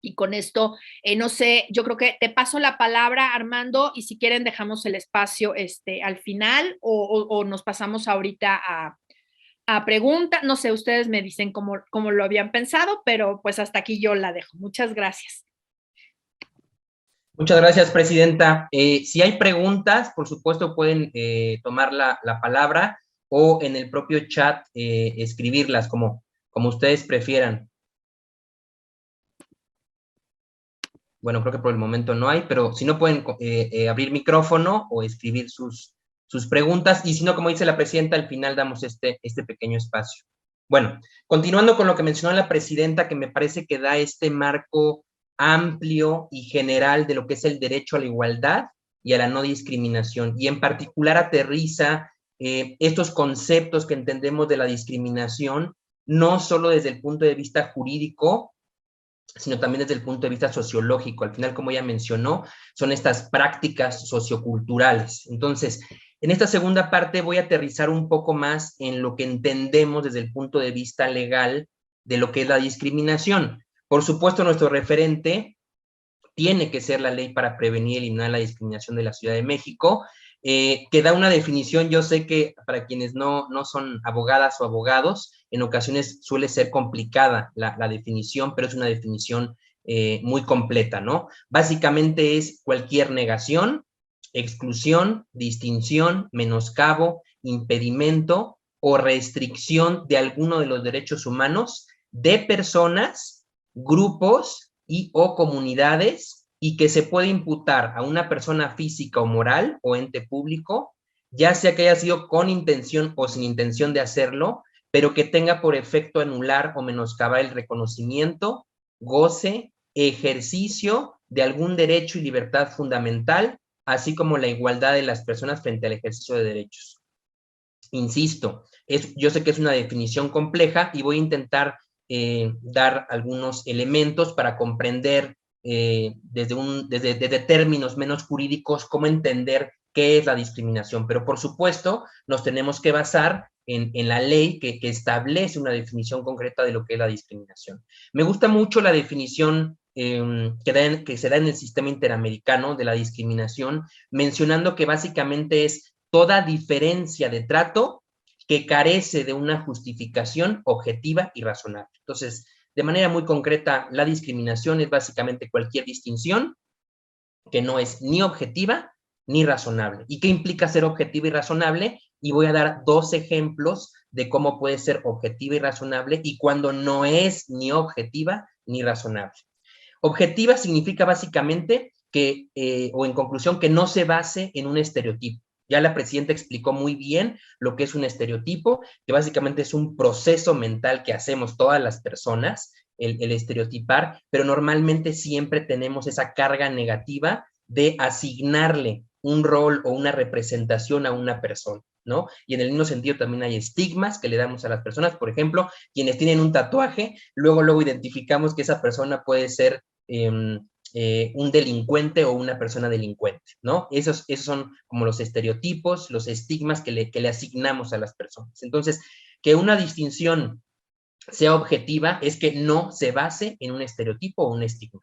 Y con esto, no sé, yo creo que te paso la palabra, Armando, y si quieren dejamos el espacio al final o nos pasamos ahorita a pregunta, no sé, ustedes me dicen cómo lo habían pensado, pero pues hasta aquí yo la dejo. Muchas gracias. Muchas gracias, Presidenta. Si hay preguntas, por supuesto pueden tomar la palabra o en el propio chat escribirlas, como ustedes prefieran. Bueno, creo que por el momento no hay, pero si no pueden abrir micrófono o escribir sus preguntas, y si no, como dice la Presidenta, al final damos este pequeño espacio. Bueno, continuando con lo que mencionó la Presidenta, que me parece que da este marco amplio y general de lo que es el derecho a la igualdad y a la no discriminación, y en particular aterriza estos conceptos que entendemos de la discriminación, no solo desde el punto de vista jurídico, sino también desde el punto de vista sociológico. Al final, como ella mencionó, son estas prácticas socioculturales. Entonces, en esta segunda parte voy a aterrizar un poco más en lo que entendemos desde el punto de vista legal de lo que es la discriminación. Por supuesto, nuestro referente tiene que ser la Ley para Prevenir y Eliminar la Discriminación de la Ciudad de México, que da una definición. Yo sé que para quienes no son abogadas o abogados, en ocasiones suele ser complicada la definición, pero es una definición muy completa, ¿no? Básicamente es cualquier negación, exclusión, distinción, menoscabo, impedimento o restricción de alguno de los derechos humanos de personas, grupos y o comunidades, y que se puede imputar a una persona física o moral o ente público, ya sea que haya sido con intención o sin intención de hacerlo, pero que tenga por efecto anular o menoscabar el reconocimiento, goce, ejercicio de algún derecho y libertad fundamental, así como la igualdad de las personas frente al ejercicio de derechos. Insisto, yo sé que es una definición compleja y voy a intentar dar algunos elementos para comprender desde términos menos jurídicos cómo entender qué es la discriminación, pero por supuesto nos tenemos que basar en la ley que establece una definición concreta de lo que es la discriminación. Me gusta mucho la definición que se da en el sistema interamericano de la discriminación, mencionando que básicamente es toda diferencia de trato que carece de una justificación objetiva y razonable. Entonces, de manera muy concreta, la discriminación es básicamente cualquier distinción que no es ni objetiva ni razonable. ¿Y qué implica ser objetiva y razonable? Y voy a dar 2 ejemplos de cómo puede ser objetiva y razonable y cuando no es ni objetiva ni razonable. Objetiva significa básicamente que, o en conclusión, que no se base en un estereotipo. Ya la presidenta explicó muy bien lo que es un estereotipo, que básicamente es un proceso mental que hacemos todas las personas, el estereotipar, pero normalmente siempre tenemos esa carga negativa de asignarle un rol o una representación a una persona, ¿no? Y en el mismo sentido también hay estigmas que le damos a las personas. Por ejemplo, quienes tienen un tatuaje, luego identificamos que esa persona puede ser un delincuente o una persona delincuente, ¿no? Esos son como los estereotipos, los estigmas que le asignamos a las personas. Entonces, que una distinción sea objetiva es que no se base en un estereotipo o un estigma.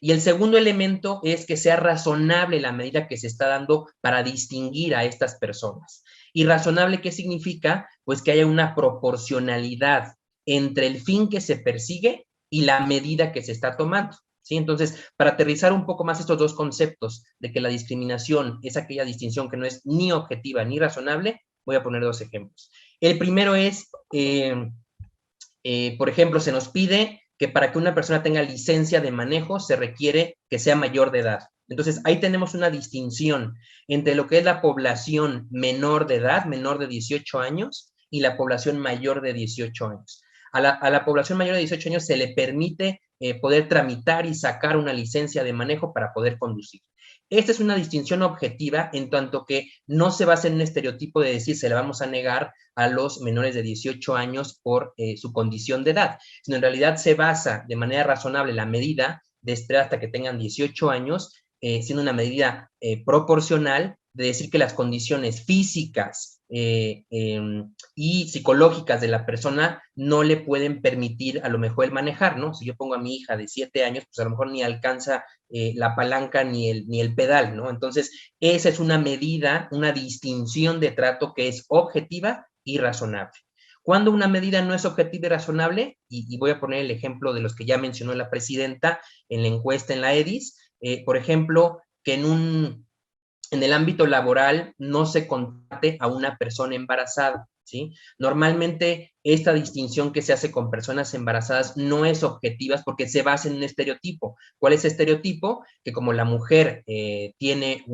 Y el segundo elemento es que sea razonable la medida que se está dando para distinguir a estas personas. ¿Y razonable qué significa? Pues que haya una proporcionalidad entre el fin que se persigue y la medida que se está tomando, ¿sí? Entonces, para aterrizar un poco más estos 2 conceptos de que la discriminación es aquella distinción que no es ni objetiva ni razonable, voy a poner 2 ejemplos. El primero es, por ejemplo, se nos pide que para que una persona tenga licencia de manejo se requiere que sea mayor de edad. Entonces, ahí tenemos una distinción entre lo que es la población menor de edad, menor de 18 años, y la población mayor de 18 años. A la población mayor de 18 años se le permite poder tramitar y sacar una licencia de manejo para poder conducir. Esta es una distinción objetiva en tanto que no se basa en un estereotipo de decir se le vamos a negar a los menores de 18 años por su condición de edad, sino en realidad se basa de manera razonable la medida de esperar hasta que tengan 18 años, siendo una medida proporcional de decir que las condiciones físicas y psicológicas de la persona no le pueden permitir a lo mejor el manejar, ¿no? Si yo pongo a mi hija de 7 años, pues a lo mejor ni alcanza la palanca ni el pedal, ¿no? Entonces, esa es una medida, una distinción de trato que es objetiva y razonable. Cuando una medida no es objetiva y razonable, y voy a poner el ejemplo de los que ya mencionó la presidenta en la encuesta en la EDIS, por ejemplo, que en el ámbito laboral no se contrate a una persona embarazada, ¿sí? Normalmente esta distinción que se hace con personas embarazadas no es objetiva porque se basa en un estereotipo. ¿Cuál es el estereotipo? Que como la mujer tiene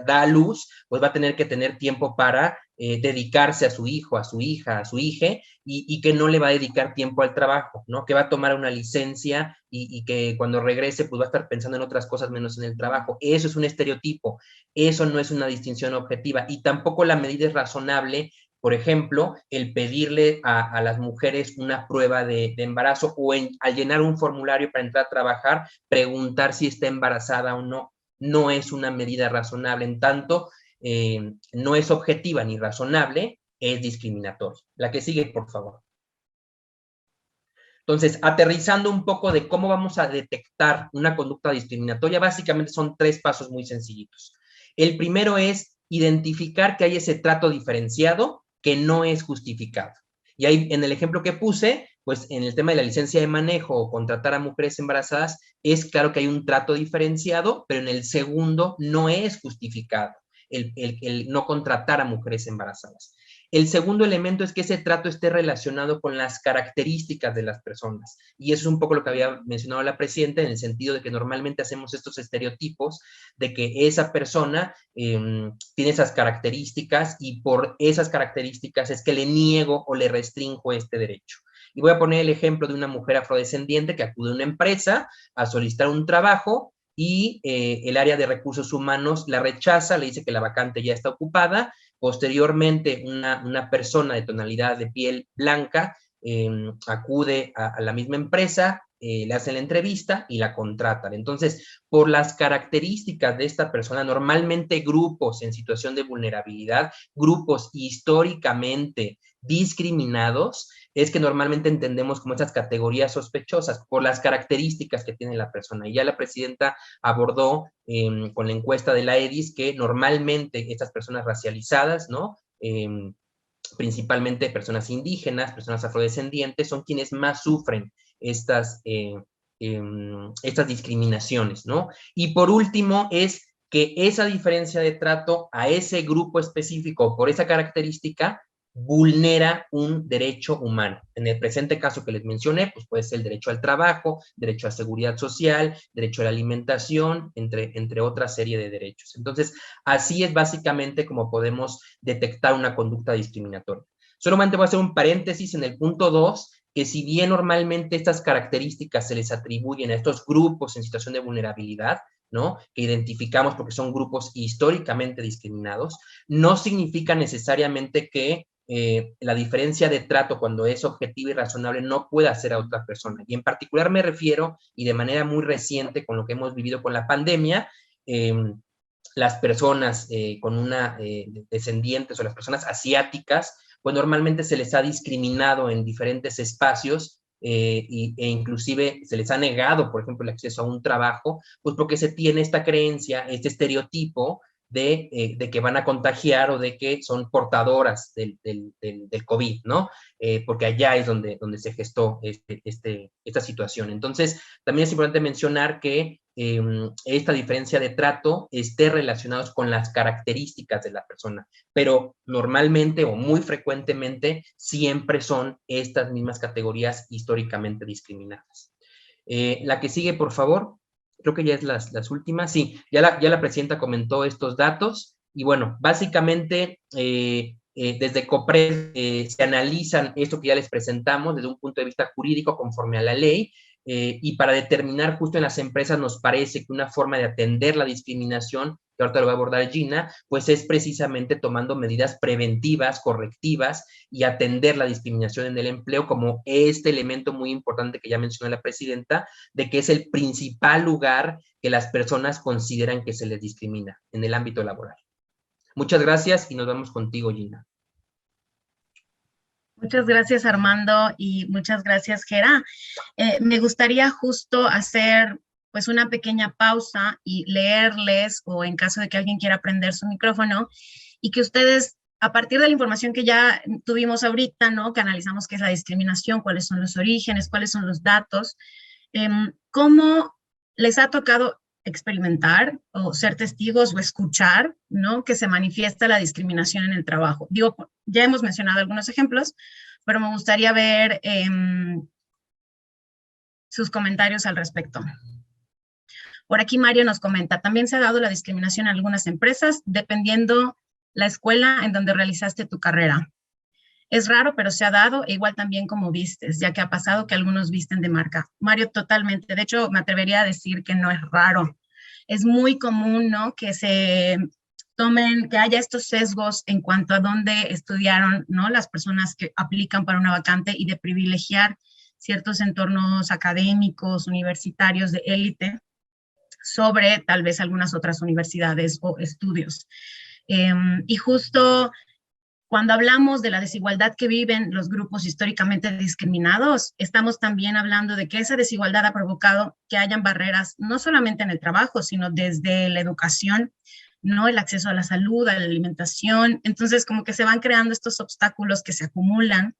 da a luz, pues va a tener que tener tiempo para dedicarse a su hijo, a su hija, a su hije, y que no le va a dedicar tiempo al trabajo, ¿no? Que va a tomar una licencia y que cuando regrese pues va a estar pensando en otras cosas menos en el trabajo. Eso es un estereotipo, eso no es una distinción objetiva y tampoco la medida es razonable. Por ejemplo, el pedirle a las mujeres una prueba de embarazo o al llenar un formulario para entrar a trabajar, preguntar si está embarazada o no, no es una medida razonable. En tanto, no es objetiva ni razonable, es discriminatoria. La que sigue, por favor. Entonces, aterrizando un poco de cómo vamos a detectar una conducta discriminatoria, básicamente son 3 pasos muy sencillitos. El primero es identificar que hay ese trato diferenciado que no es justificado. Y ahí, en el ejemplo que puse, pues en el tema de la licencia de manejo o contratar a mujeres embarazadas, es claro que hay un trato diferenciado, pero en el segundo no es justificado el no contratar a mujeres embarazadas. El segundo elemento es que ese trato esté relacionado con las características de las personas. Y eso es un poco lo que había mencionado la presidenta, en el sentido de que normalmente hacemos estos estereotipos de que esa persona tiene esas características y por esas características es que le niego o le restringo este derecho. Y voy a poner el ejemplo de una mujer afrodescendiente que acude a una empresa a solicitar un trabajo y el área de recursos humanos la rechaza, le dice que la vacante ya está ocupada. Posteriormente, una persona de tonalidad de piel blanca acude a la misma empresa, le hacen la entrevista y la contratan. Entonces, por las características de esta persona, normalmente grupos en situación de vulnerabilidad, grupos históricamente discriminados, es que normalmente entendemos como estas categorías sospechosas por las características que tiene la persona. Y ya la presidenta abordó con la encuesta de la EDIS que normalmente estas personas racializadas, ¿no? Principalmente personas indígenas, personas afrodescendientes, son quienes más sufren estas discriminaciones, ¿no? Y por último es que esa diferencia de trato a ese grupo específico por esa característica vulnera un derecho humano. En el presente caso que les mencioné, pues puede ser el derecho al trabajo, derecho a seguridad social, derecho a la alimentación, entre otra serie de derechos. Entonces, así es básicamente como podemos detectar una conducta discriminatoria. Solamente voy a hacer un paréntesis en el punto 2, que si bien normalmente estas características se les atribuyen a estos grupos en situación de vulnerabilidad, ¿no? Que identificamos porque son grupos históricamente discriminados, no significa necesariamente que la diferencia de trato cuando es objetiva y razonable no pueda hacer a otra persona. Y en particular me refiero, y de manera muy reciente con lo que hemos vivido con la pandemia, las personas con una descendientes o las personas asiáticas, pues normalmente se les ha discriminado en diferentes espacios e inclusive se les ha negado, por ejemplo, el acceso a un trabajo, pues porque se tiene esta creencia, este estereotipo de que van a contagiar o de que son portadoras del COVID, ¿no? Porque allá es donde se gestó esta situación. Entonces, también es importante mencionar que esta diferencia de trato esté relacionada con las características de la persona, pero normalmente o muy frecuentemente siempre son estas mismas categorías históricamente discriminadas. La que sigue, por favor. Creo que ya es las últimas. Sí, ya la presidenta comentó estos datos y bueno, básicamente desde COPRED se analizan esto que ya les presentamos desde un punto de vista jurídico conforme a la ley y para determinar justo en las empresas nos parece que una forma de atender la discriminación, que ahorita lo va a abordar Gina, pues es precisamente tomando medidas preventivas, correctivas y atender la discriminación en el empleo como este elemento muy importante que ya mencionó la presidenta, de que es el principal lugar que las personas consideran que se les discrimina en el ámbito laboral. Muchas gracias y nos vamos contigo, Gina. Muchas gracias, Armando, y muchas gracias, Gera. Me gustaría justo hacer pues una pequeña pausa y leerles, o en caso de que alguien quiera prender su micrófono, y que ustedes, a partir de la información que ya tuvimos ahorita, ¿no? Que analizamos qué es la discriminación, cuáles son los orígenes, cuáles son los datos, cómo les ha tocado experimentar o ser testigos o escuchar, ¿no? Que se manifiesta la discriminación en el trabajo. Digo, ya hemos mencionado algunos ejemplos, pero me gustaría ver sus comentarios al respecto. Por aquí Mario nos comenta, también se ha dado la discriminación en algunas empresas dependiendo la escuela en donde realizaste tu carrera. Es raro, pero se ha dado, e igual también como vistes, ya que ha pasado que algunos visten de marca. Mario, totalmente. De hecho, me atrevería a decir que no es raro. Es muy común, ¿no? Que se tomen, que haya estos sesgos en cuanto a dónde estudiaron, ¿no? Las personas que aplican para una vacante y de privilegiar ciertos entornos académicos, universitarios de élite sobre tal vez algunas otras universidades o estudios. Y justo cuando hablamos de la desigualdad que viven los grupos históricamente discriminados, estamos también hablando de que esa desigualdad ha provocado que hayan barreras no solamente en el trabajo, sino desde la educación, ¿no? El acceso a la salud, a la alimentación. Entonces, como que se van creando estos obstáculos que se acumulan.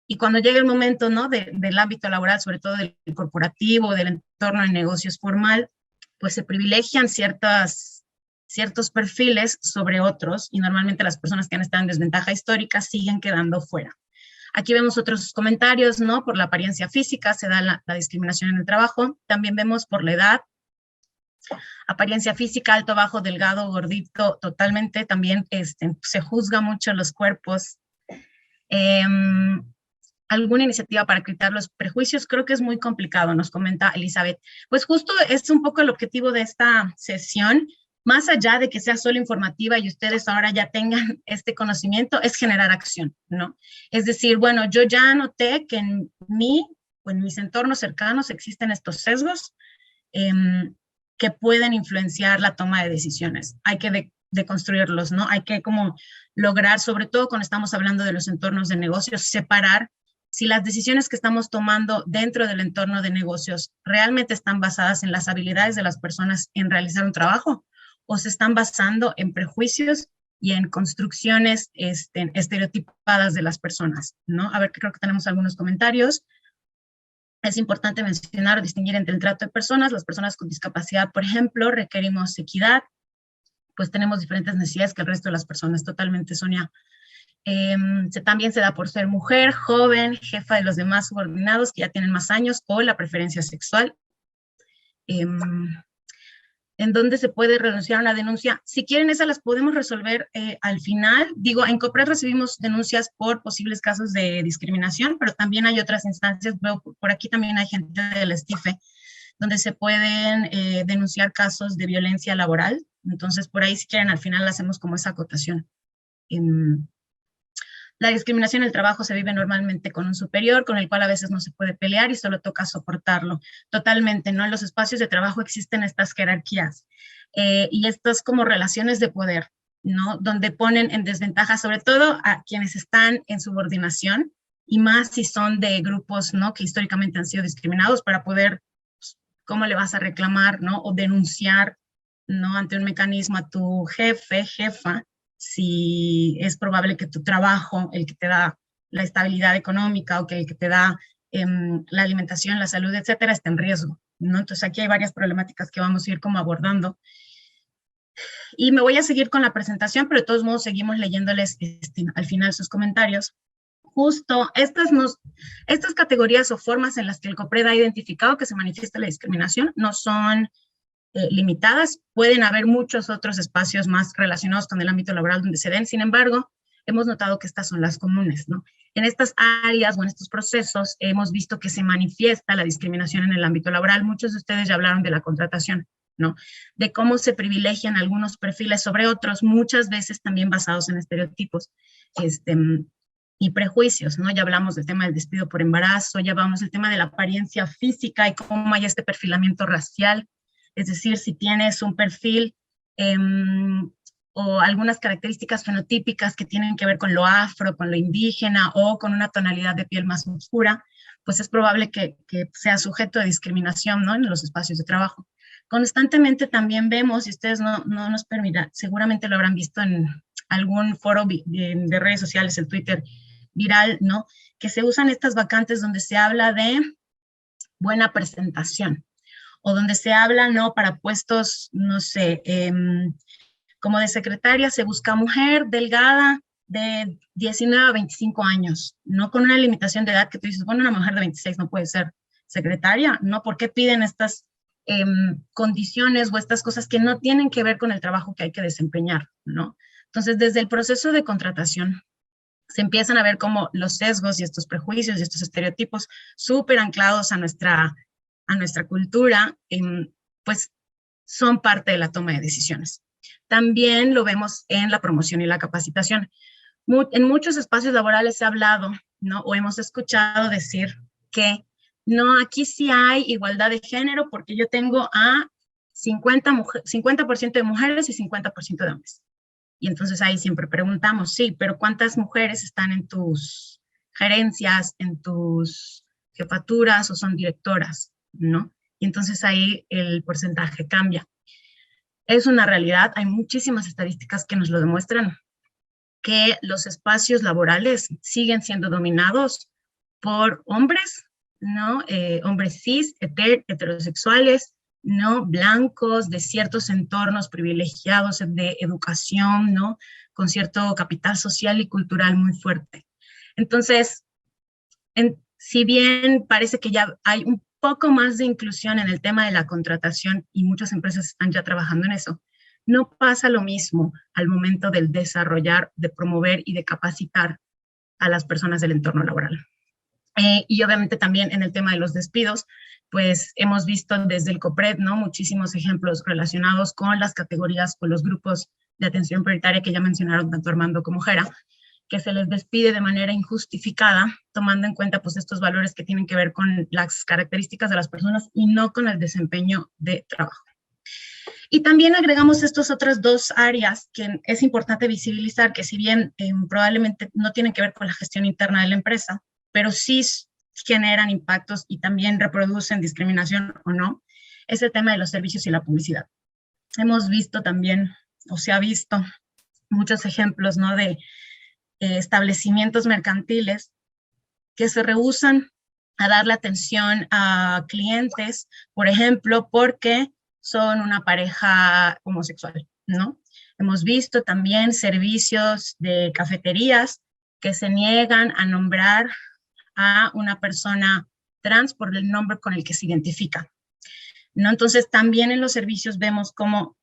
Y cuando llega el momento, ¿no? Del ámbito laboral, sobre todo del corporativo, del entorno de negocios formal, pues se privilegian ciertos perfiles sobre otros y normalmente las personas que han estado en desventaja histórica siguen quedando fuera. Aquí vemos otros comentarios, ¿no? Por la apariencia física se da la discriminación en el trabajo. También vemos por la edad, apariencia física, alto, bajo, delgado, gordito, totalmente. También se juzga mucho los cuerpos. ¿Alguna iniciativa para quitar los prejuicios? Creo que es muy complicado, nos comenta Elizabeth. Pues justo es un poco el objetivo de esta sesión, más allá de que sea solo informativa y ustedes ahora ya tengan este conocimiento, es generar acción, ¿no? Es decir, bueno, yo ya noté que en mí o en mis entornos cercanos existen estos sesgos que pueden influenciar la toma de decisiones. Hay que deconstruirlos, ¿no? Hay que como lograr, sobre todo cuando estamos hablando de los entornos de negocios, separar si las decisiones que estamos tomando dentro del entorno de negocios realmente están basadas en las habilidades de las personas en realizar un trabajo o se están basando en prejuicios y en construcciones estereotipadas de las personas, ¿no? A ver, creo que tenemos algunos comentarios. Es importante mencionar o distinguir entre el trato de personas. Las personas con discapacidad, por ejemplo, requerimos equidad, pues tenemos diferentes necesidades que el resto de las personas. Totalmente, Sonia. También se da por ser mujer, joven, jefa de los demás subordinados que ya tienen más años o la preferencia sexual. En donde se puede renunciar a una denuncia. Si quieren, esas las podemos resolver al final. Digo, en COPRED recibimos denuncias por posibles casos de discriminación, pero también hay otras instancias. Veo por aquí también hay gente del STIFE, donde se pueden denunciar casos de violencia laboral. Entonces, por ahí, si quieren, al final hacemos como esa acotación. La discriminación en el trabajo se vive normalmente con un superior, con el cual a veces no se puede pelear y solo toca soportarlo. Totalmente, ¿no? En los espacios de trabajo existen estas jerarquías y estas como relaciones de poder, ¿no? Donde ponen en desventaja sobre todo a quienes están en subordinación y más si son de grupos, ¿no? Que históricamente han sido discriminados para poder, pues, ¿cómo le vas a reclamar, ¿no? O denunciar, ¿no? Ante un mecanismo a tu jefe, jefa, si es probable que tu trabajo, el que te da la estabilidad económica o que el que te da la alimentación, la salud, etcétera, esté en riesgo, ¿no? Entonces aquí hay varias problemáticas que vamos a ir como abordando. Y me voy a seguir con la presentación, pero de todos modos seguimos leyéndoles al final sus comentarios. Justo estas categorías o formas en las que el COPRED ha identificado que se manifiesta la discriminación no son limitadas, pueden haber muchos otros espacios más relacionados con el ámbito laboral donde se den, sin embargo, hemos notado que estas son las comunes, ¿no? En estas áreas o en estos procesos hemos visto que se manifiesta la discriminación en el ámbito laboral. Muchos de ustedes ya hablaron de la contratación, ¿no? De cómo se privilegian algunos perfiles sobre otros, muchas veces también basados en estereotipos y prejuicios, ¿no? Ya hablamos del tema del despido por embarazo, ya hablamos del tema de la apariencia física y cómo hay este perfilamiento racial. Es decir, si tienes un perfil o algunas características fenotípicas que tienen que ver con lo afro, con lo indígena o con una tonalidad de piel más oscura, pues es probable que sea sujeto de discriminación, ¿no? En los espacios de trabajo. Constantemente también vemos, y ustedes no nos permitirán, seguramente lo habrán visto en algún foro de redes sociales, el Twitter viral, ¿no? Que se usan estas vacantes donde se habla de buena presentación, o donde se habla, ¿no? Para puestos, no sé, como de secretaria se busca mujer delgada de 19 a 25 años, no con una limitación de edad que tú dices, bueno, una mujer de 26 no puede ser secretaria, ¿no? ¿Por qué piden estas condiciones o estas cosas que no tienen que ver con el trabajo que hay que desempeñar, ¿no? Entonces, desde el proceso de contratación, se empiezan a ver como los sesgos y estos prejuicios y estos estereotipos súper anclados a nuestra cultura, pues son parte de la toma de decisiones. También lo vemos en la promoción y la capacitación. En muchos espacios laborales se ha hablado, ¿no? O hemos escuchado decir que no, aquí sí hay igualdad de género porque yo tengo a 50% de mujeres y 50% de hombres. Y entonces ahí siempre preguntamos, sí, pero ¿cuántas mujeres están en tus gerencias, en tus jefaturas o son directoras, ¿no? Y entonces ahí el porcentaje cambia. Es una realidad, hay muchísimas estadísticas que nos lo demuestran, que los espacios laborales siguen siendo dominados por hombres, ¿no? Hombres cis, heterosexuales, ¿no? Blancos, de ciertos entornos privilegiados de educación, ¿no? Con cierto capital social y cultural muy fuerte. Entonces, si bien parece que ya hay un poco más de inclusión en el tema de la contratación y muchas empresas están ya trabajando en eso, no pasa lo mismo al momento del desarrollar, de promover y de capacitar a las personas del entorno laboral. Y obviamente también en el tema de los despidos, pues hemos visto desde el COPRED, ¿no? Muchísimos ejemplos relacionados con las categorías o los grupos de atención prioritaria que ya mencionaron tanto Armando como Jera, que se les despide de manera injustificada, tomando en cuenta pues estos valores que tienen que ver con las características de las personas y no con el desempeño de trabajo. Y también agregamos estas otras dos áreas que es importante visibilizar, que si bien probablemente no tienen que ver con la gestión interna de la empresa, pero sí generan impactos y también reproducen discriminación o no, es el tema de los servicios y la publicidad. Hemos visto también, o se ha visto, muchos ejemplos, ¿no?, de establecimientos mercantiles que se rehúsan a darle atención a clientes, por ejemplo, porque son una pareja homosexual, ¿no? Hemos visto también servicios de cafeterías que se niegan a nombrar a una persona trans por el nombre con el que se identifica, ¿no? Entonces, también en los servicios vemos cómo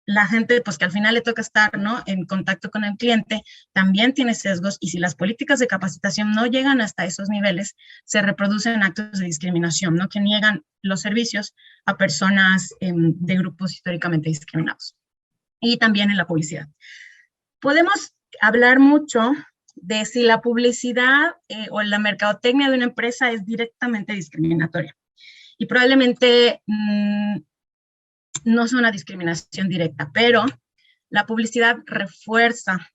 la gente, pues que al final le toca estar, ¿no?, en contacto con el cliente, también tiene sesgos, y si las políticas de capacitación no llegan hasta esos niveles, se reproducen actos de discriminación, ¿no?, que niegan los servicios a personas de grupos históricamente discriminados. Y también en la publicidad. Podemos hablar mucho de si la publicidad o la mercadotecnia de una empresa es directamente discriminatoria. Y probablemente no es una discriminación directa, pero la publicidad refuerza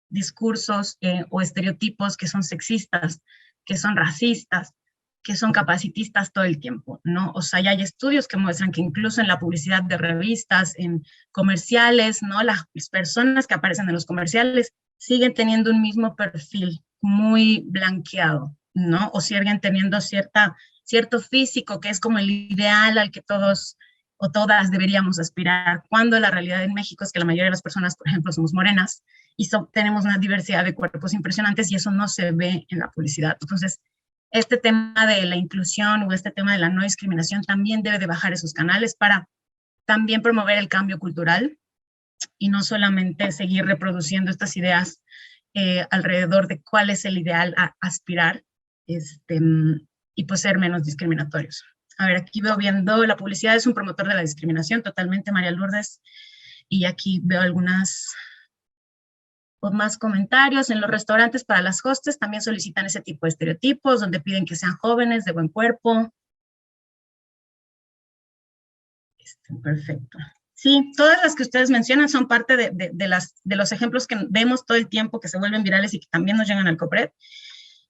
discursos o estereotipos que son sexistas, que son racistas, que son capacitistas todo el tiempo, ¿no? O sea, ya hay estudios que muestran que incluso en la publicidad de revistas, en comerciales, ¿no?, las personas que aparecen en los comerciales siguen teniendo un mismo perfil muy blanqueado, ¿no? O siguen teniendo cierto físico que es como el ideal al que todos o todas deberíamos aspirar, cuando la realidad en México es que la mayoría de las personas, por ejemplo, somos morenas y tenemos una diversidad de cuerpos impresionantes, y eso no se ve en la publicidad. Entonces, este tema de la inclusión o este tema de la no discriminación también debe de bajar esos canales para también promover el cambio cultural y no solamente seguir reproduciendo estas ideas alrededor de cuál es el ideal a aspirar y pues ser menos discriminatorios. A ver, aquí veo viendo, la publicidad es un promotor de la discriminación, totalmente, María Lourdes. Y aquí veo algunas más comentarios. En los restaurantes para las hostes también solicitan ese tipo de estereotipos, donde piden que sean jóvenes, de buen cuerpo. Perfecto. Sí, todas las que ustedes mencionan son parte de los ejemplos que vemos todo el tiempo, que se vuelven virales y que también nos llegan al COPRED.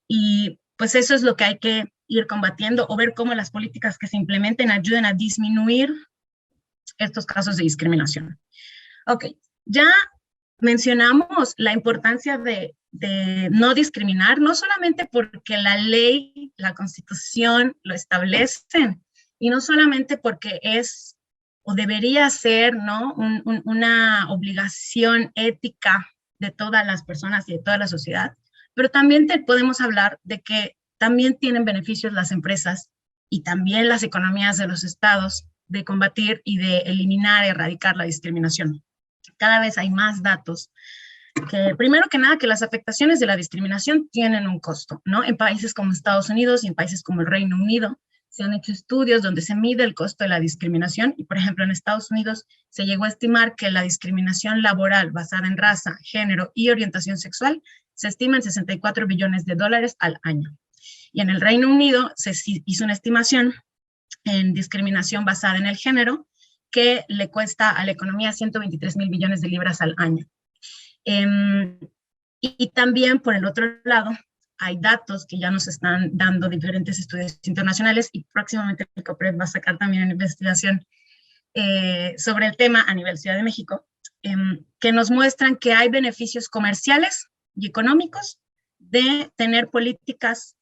Y pues eso es lo que hay que ir combatiendo, o ver cómo las políticas que se implementen ayuden a disminuir estos casos de discriminación. Ok, ya mencionamos la importancia de no discriminar, no solamente porque la ley, la Constitución lo establecen, y no solamente porque es o debería ser, ¿no?, una obligación ética de todas las personas y de toda la sociedad, pero también podemos hablar de que también tienen beneficios las empresas y también las economías de los estados de combatir y de eliminar, erradicar la discriminación. Cada vez hay más datos que, primero que nada, que las afectaciones de la discriminación tienen un costo, ¿no? En países como Estados Unidos y en países como el Reino Unido se han hecho estudios donde se mide el costo de la discriminación, y por ejemplo en Estados Unidos se llegó a estimar que la discriminación laboral basada en raza, género y orientación sexual se estima en $64 billones al año. Y en el Reino Unido se hizo una estimación en discriminación basada en el género que le cuesta a la economía 123,000 billones de libras al año. Y también, por el otro lado, hay datos que ya nos están dando diferentes estudios internacionales, y próximamente el COPRED va a sacar también una investigación sobre el tema a nivel Ciudad de México, que nos muestran que hay beneficios comerciales y económicos de tener políticas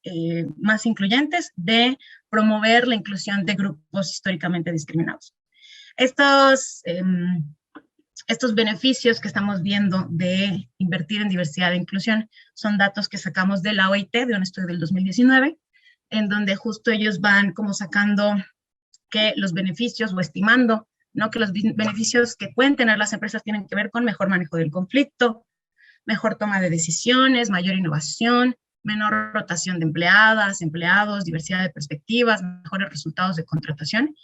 más incluyentes, de promover la inclusión de grupos históricamente discriminados. Estos beneficios que estamos viendo de invertir en diversidad e inclusión son datos que sacamos de la OIT, de un estudio del 2019, en donde justo ellos van como sacando que los beneficios, o estimando, ¿no?, que los beneficios que pueden tener las empresas tienen que ver con mejor manejo del conflicto, mejor toma de decisiones, mayor innovación, menor rotación de empleadas, empleados, diversidad de perspectivas, mejores resultados de contratación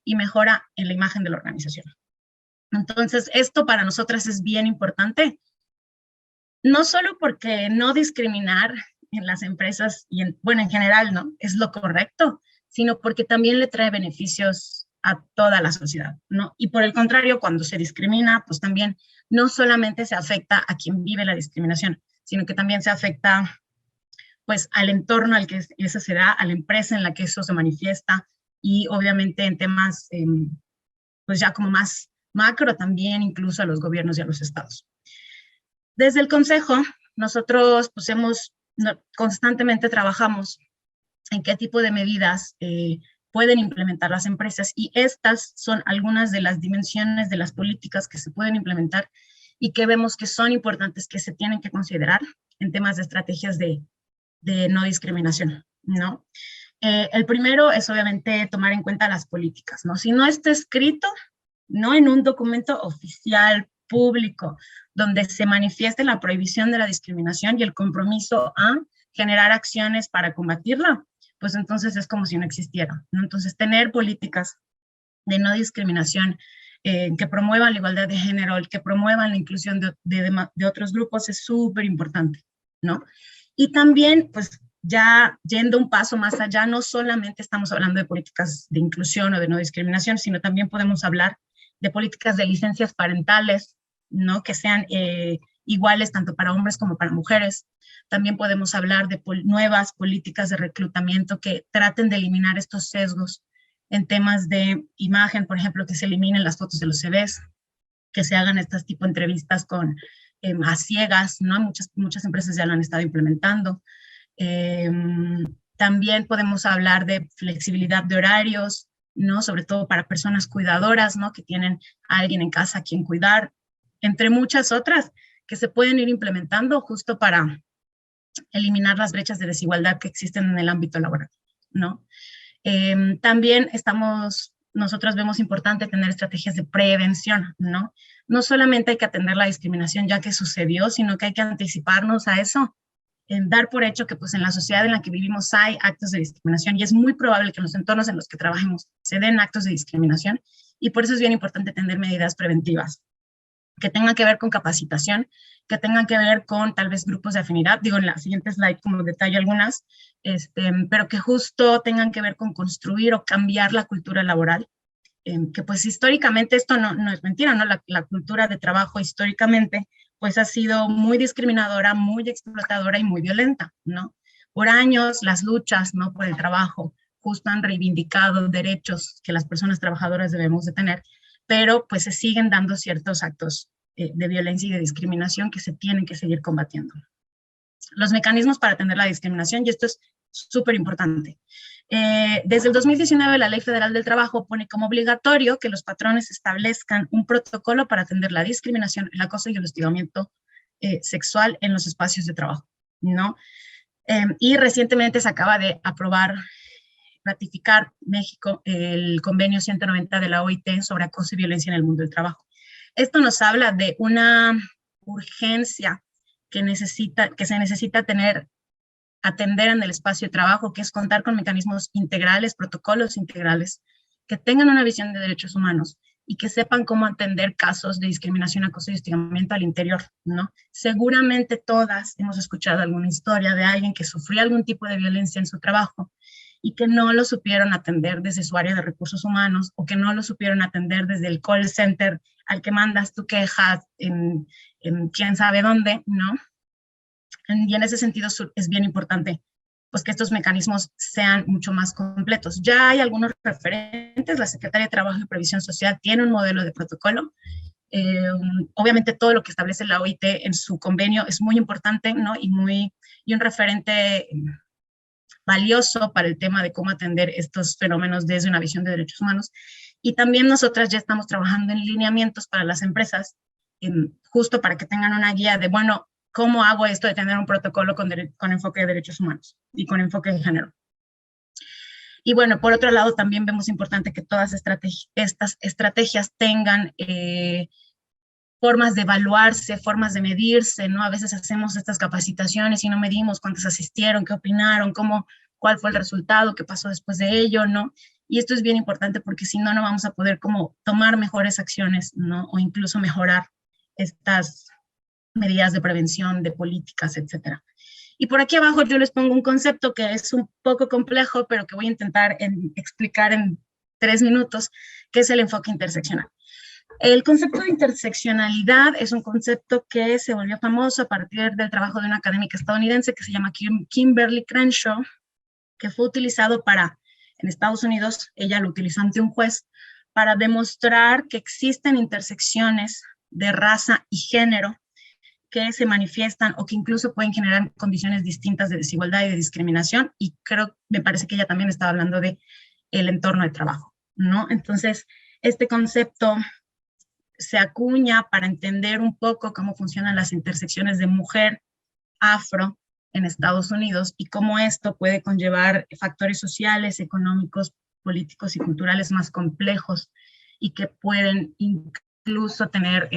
y mejora en la imagen de la organización. Entonces, esto para nosotras es bien importante, no solo porque no discriminar en las empresas y bueno, en general, ¿no? Es lo correcto, sino porque también le trae beneficios a toda la sociedad, ¿no? Y por el contrario, cuando se discrimina, pues también no solamente se afecta a quien vive la discriminación, sino que también se afecta, pues, al entorno al que eso se da, a la empresa en la que eso se manifiesta, y obviamente en temas, pues ya como más macro también, incluso a los gobiernos y a los estados. Desde el Consejo, nosotros pues constantemente trabajamos en qué tipo de medidas pueden implementar las empresas, y estas son algunas de las dimensiones de las políticas que se pueden implementar y que vemos que son importantes, que se tienen que considerar en temas de estrategias de no discriminación, ¿no? El primero es obviamente tomar en cuenta las políticas, ¿no? Si no está escrito, no en un documento oficial, público, donde se manifieste la prohibición de la discriminación y el compromiso a generar acciones para combatirla, pues entonces es como si no existiera, ¿no? Entonces, tener políticas de no discriminación que promuevan la igualdad de género, que promuevan la inclusión de otros grupos es súper importante, ¿no? Y también, pues, ya yendo un paso más allá, no solamente estamos hablando de políticas de inclusión o de no discriminación, sino también podemos hablar de políticas de licencias parentales, ¿no? Que sean iguales tanto para hombres como para mujeres. También podemos hablar de nuevas políticas de reclutamiento que traten de eliminar estos sesgos en temas de imagen, por ejemplo, que se eliminen las fotos de los CVs, que se hagan estas tipo de entrevistas a ciegas, ¿no? Muchas empresas ya lo han estado implementando. También podemos hablar de flexibilidad de horarios, ¿no? Sobre todo para personas cuidadoras, ¿no? Que tienen a alguien en casa a quien cuidar, entre muchas otras que se pueden ir implementando justo para eliminar las brechas de desigualdad que existen en el ámbito laboral, ¿no? También nosotros vemos importante tener estrategias de prevención, ¿no? No solamente hay que atender la discriminación ya que sucedió, sino que hay que anticiparnos a eso, en dar por hecho que pues en la sociedad en la que vivimos hay actos de discriminación y es muy probable que en los entornos en los que trabajemos se den actos de discriminación, y por eso es bien importante tener medidas preventivas que tengan que ver con capacitación, que tengan que ver con tal vez grupos de afinidad, digo en la siguiente slide como detalle algunas, pero que justo tengan que ver con construir o cambiar la cultura laboral, que pues históricamente esto no es mentira, ¿no? La cultura de trabajo históricamente pues ha sido muy discriminadora, muy explotadora y muy violenta, ¿no? Por años las luchas, ¿no? Por el trabajo justo han reivindicado derechos que las personas trabajadoras debemos de tener, pero pues se siguen dando ciertos actos de violencia y de discriminación que se tienen que seguir combatiendo. Los mecanismos para atender la discriminación, y esto es súper importante. Desde el 2019, la Ley Federal del Trabajo pone como obligatorio que los patrones establezcan un protocolo para atender la discriminación, el acoso y el hostigamiento sexual en los espacios de trabajo, ¿no? Y recientemente se acaba de ratificar México el convenio 190 de la OIT sobre acoso y violencia en el mundo del trabajo. Esto nos habla de una urgencia que se necesita atender en el espacio de trabajo, que es contar con mecanismos integrales, protocolos integrales, que tengan una visión de derechos humanos y que sepan cómo atender casos de discriminación, acoso y hostigamiento al interior, ¿no? Seguramente todas hemos escuchado alguna historia de alguien que sufrió algún tipo de violencia en su trabajo y que no lo supieron atender desde su área de recursos humanos, o que no lo supieron atender desde el call center al que mandas tu queja en quién sabe dónde, ¿no? Y en ese sentido es bien importante pues, que estos mecanismos sean mucho más completos. Ya hay algunos referentes, la Secretaría de Trabajo y Previsión Social tiene un modelo de protocolo. Obviamente todo lo que establece la OIT en su convenio es muy importante, ¿no? Y un referente valioso para el tema de cómo atender estos fenómenos desde una visión de derechos humanos. Y también nosotras ya estamos trabajando en lineamientos para las empresas, justo para que tengan una guía de, bueno, ¿cómo hago esto de tener un protocolo con enfoque de derechos humanos y con enfoque de género? Y bueno, por otro lado, también vemos importante que todas estas estrategias tengan formas de evaluarse, formas de medirse, ¿no? A veces hacemos estas capacitaciones y no medimos cuántos asistieron, qué opinaron, cuál fue el resultado, qué pasó después de ello, ¿no? Y esto es bien importante porque si no, no vamos a poder como tomar mejores acciones, ¿no? O incluso mejorar estas medidas de prevención, de políticas, etcétera. Y por aquí abajo yo les pongo un concepto que es un poco complejo, pero que voy a intentar explicar en 3 minutos, que es el enfoque interseccional. El concepto de interseccionalidad es un concepto que se volvió famoso a partir del trabajo de una académica estadounidense que se llama Kimberly Crenshaw, que fue utilizado en Estados Unidos, ella lo utilizó ante un juez, para demostrar que existen intersecciones de raza y género que se manifiestan o que incluso pueden generar condiciones distintas de desigualdad y de discriminación, y me parece que ella también estaba hablando de el entorno de trabajo, ¿no? Entonces, este concepto se acuña para entender un poco cómo funcionan las intersecciones de mujer afro en Estados Unidos y cómo esto puede conllevar factores sociales, económicos, políticos y culturales más complejos y que pueden incluso tener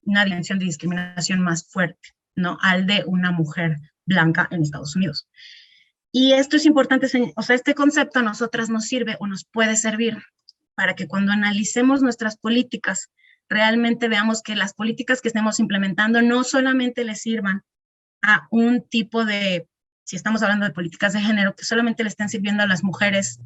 una dimensión de discriminación más fuerte, ¿no? Al de una mujer blanca en Estados Unidos. Y esto es importante, o sea, este concepto a nosotras nos sirve o nos puede servir para que cuando analicemos nuestras políticas, realmente veamos que las políticas que estemos implementando no solamente le sirvan a un tipo de, si estamos hablando de políticas de género, que solamente le estén sirviendo a las mujeres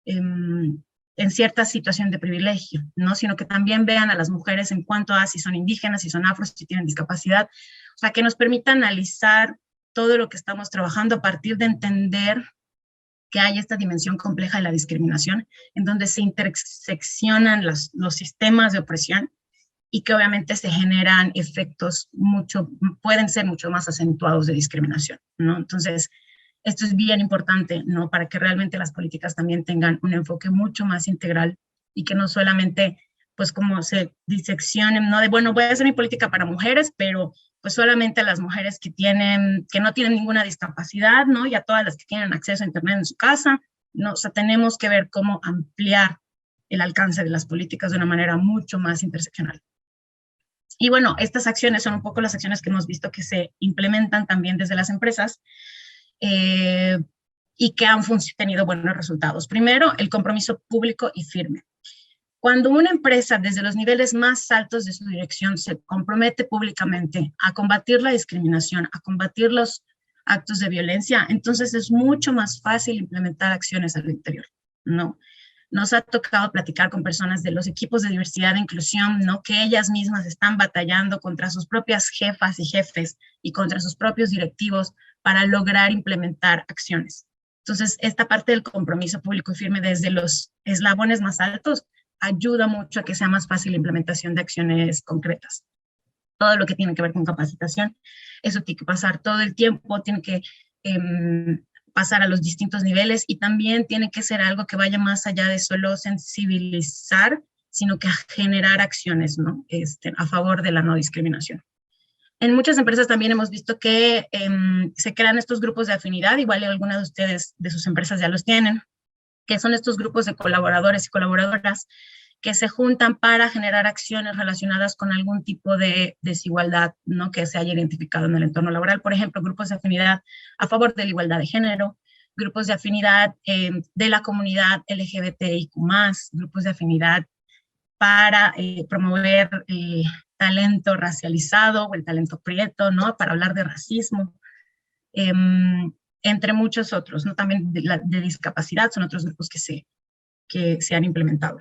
en cierta situación de privilegio, ¿no? Sino que también vean a las mujeres en cuanto a si son indígenas, si son afros, si tienen discapacidad, o sea, que nos permita analizar todo lo que estamos trabajando a partir de entender que hay esta dimensión compleja de la discriminación, en donde se interseccionan los sistemas de opresión y que obviamente se generan efectos pueden ser mucho más acentuados de discriminación, ¿no? Entonces, esto es bien importante, ¿no? Para que realmente las políticas también tengan un enfoque mucho más integral y que no solamente, pues, como se diseccionen, ¿no? De, bueno, voy a hacer mi política para mujeres, pero pues solamente a las mujeres que no tienen ninguna discapacidad, ¿no? Y a todas las que tienen acceso a internet en su casa, ¿no? O sea, tenemos que ver cómo ampliar el alcance de las políticas de una manera mucho más interseccional. Y bueno, estas acciones son un poco las acciones que hemos visto que se implementan también desde las empresas, y que han tenido buenos resultados. Primero, el compromiso público y firme. Cuando una empresa desde los niveles más altos de su dirección se compromete públicamente a combatir la discriminación, a combatir los actos de violencia, entonces es mucho más fácil implementar acciones al interior, ¿no? Nos ha tocado platicar con personas de los equipos de diversidad e inclusión, ¿no? Que ellas mismas están batallando contra sus propias jefas y jefes y contra sus propios directivos para lograr implementar acciones. Entonces, esta parte del compromiso público y firme desde los eslabones más altos ayuda mucho a que sea más fácil la implementación de acciones concretas. Todo lo que tiene que ver con capacitación, eso tiene que pasar todo el tiempo, tiene que pasar a los distintos niveles y también tiene que ser algo que vaya más allá de solo sensibilizar, sino que a generar acciones, ¿no? A favor de la no discriminación. En muchas empresas también hemos visto que se crean estos grupos de afinidad, igual algunas de ustedes de sus empresas ya los tienen, que son estos grupos de colaboradores y colaboradoras que se juntan para generar acciones relacionadas con algún tipo de desigualdad, ¿no? Que se haya identificado en el entorno laboral. Por ejemplo, grupos de afinidad a favor de la igualdad de género, grupos de afinidad de la comunidad LGBTIQ+, grupos de afinidad para promover talento racializado o el talento prieto, ¿no? Para hablar de racismo, entre muchos otros, ¿no? También de discapacidad son otros grupos que se han implementado.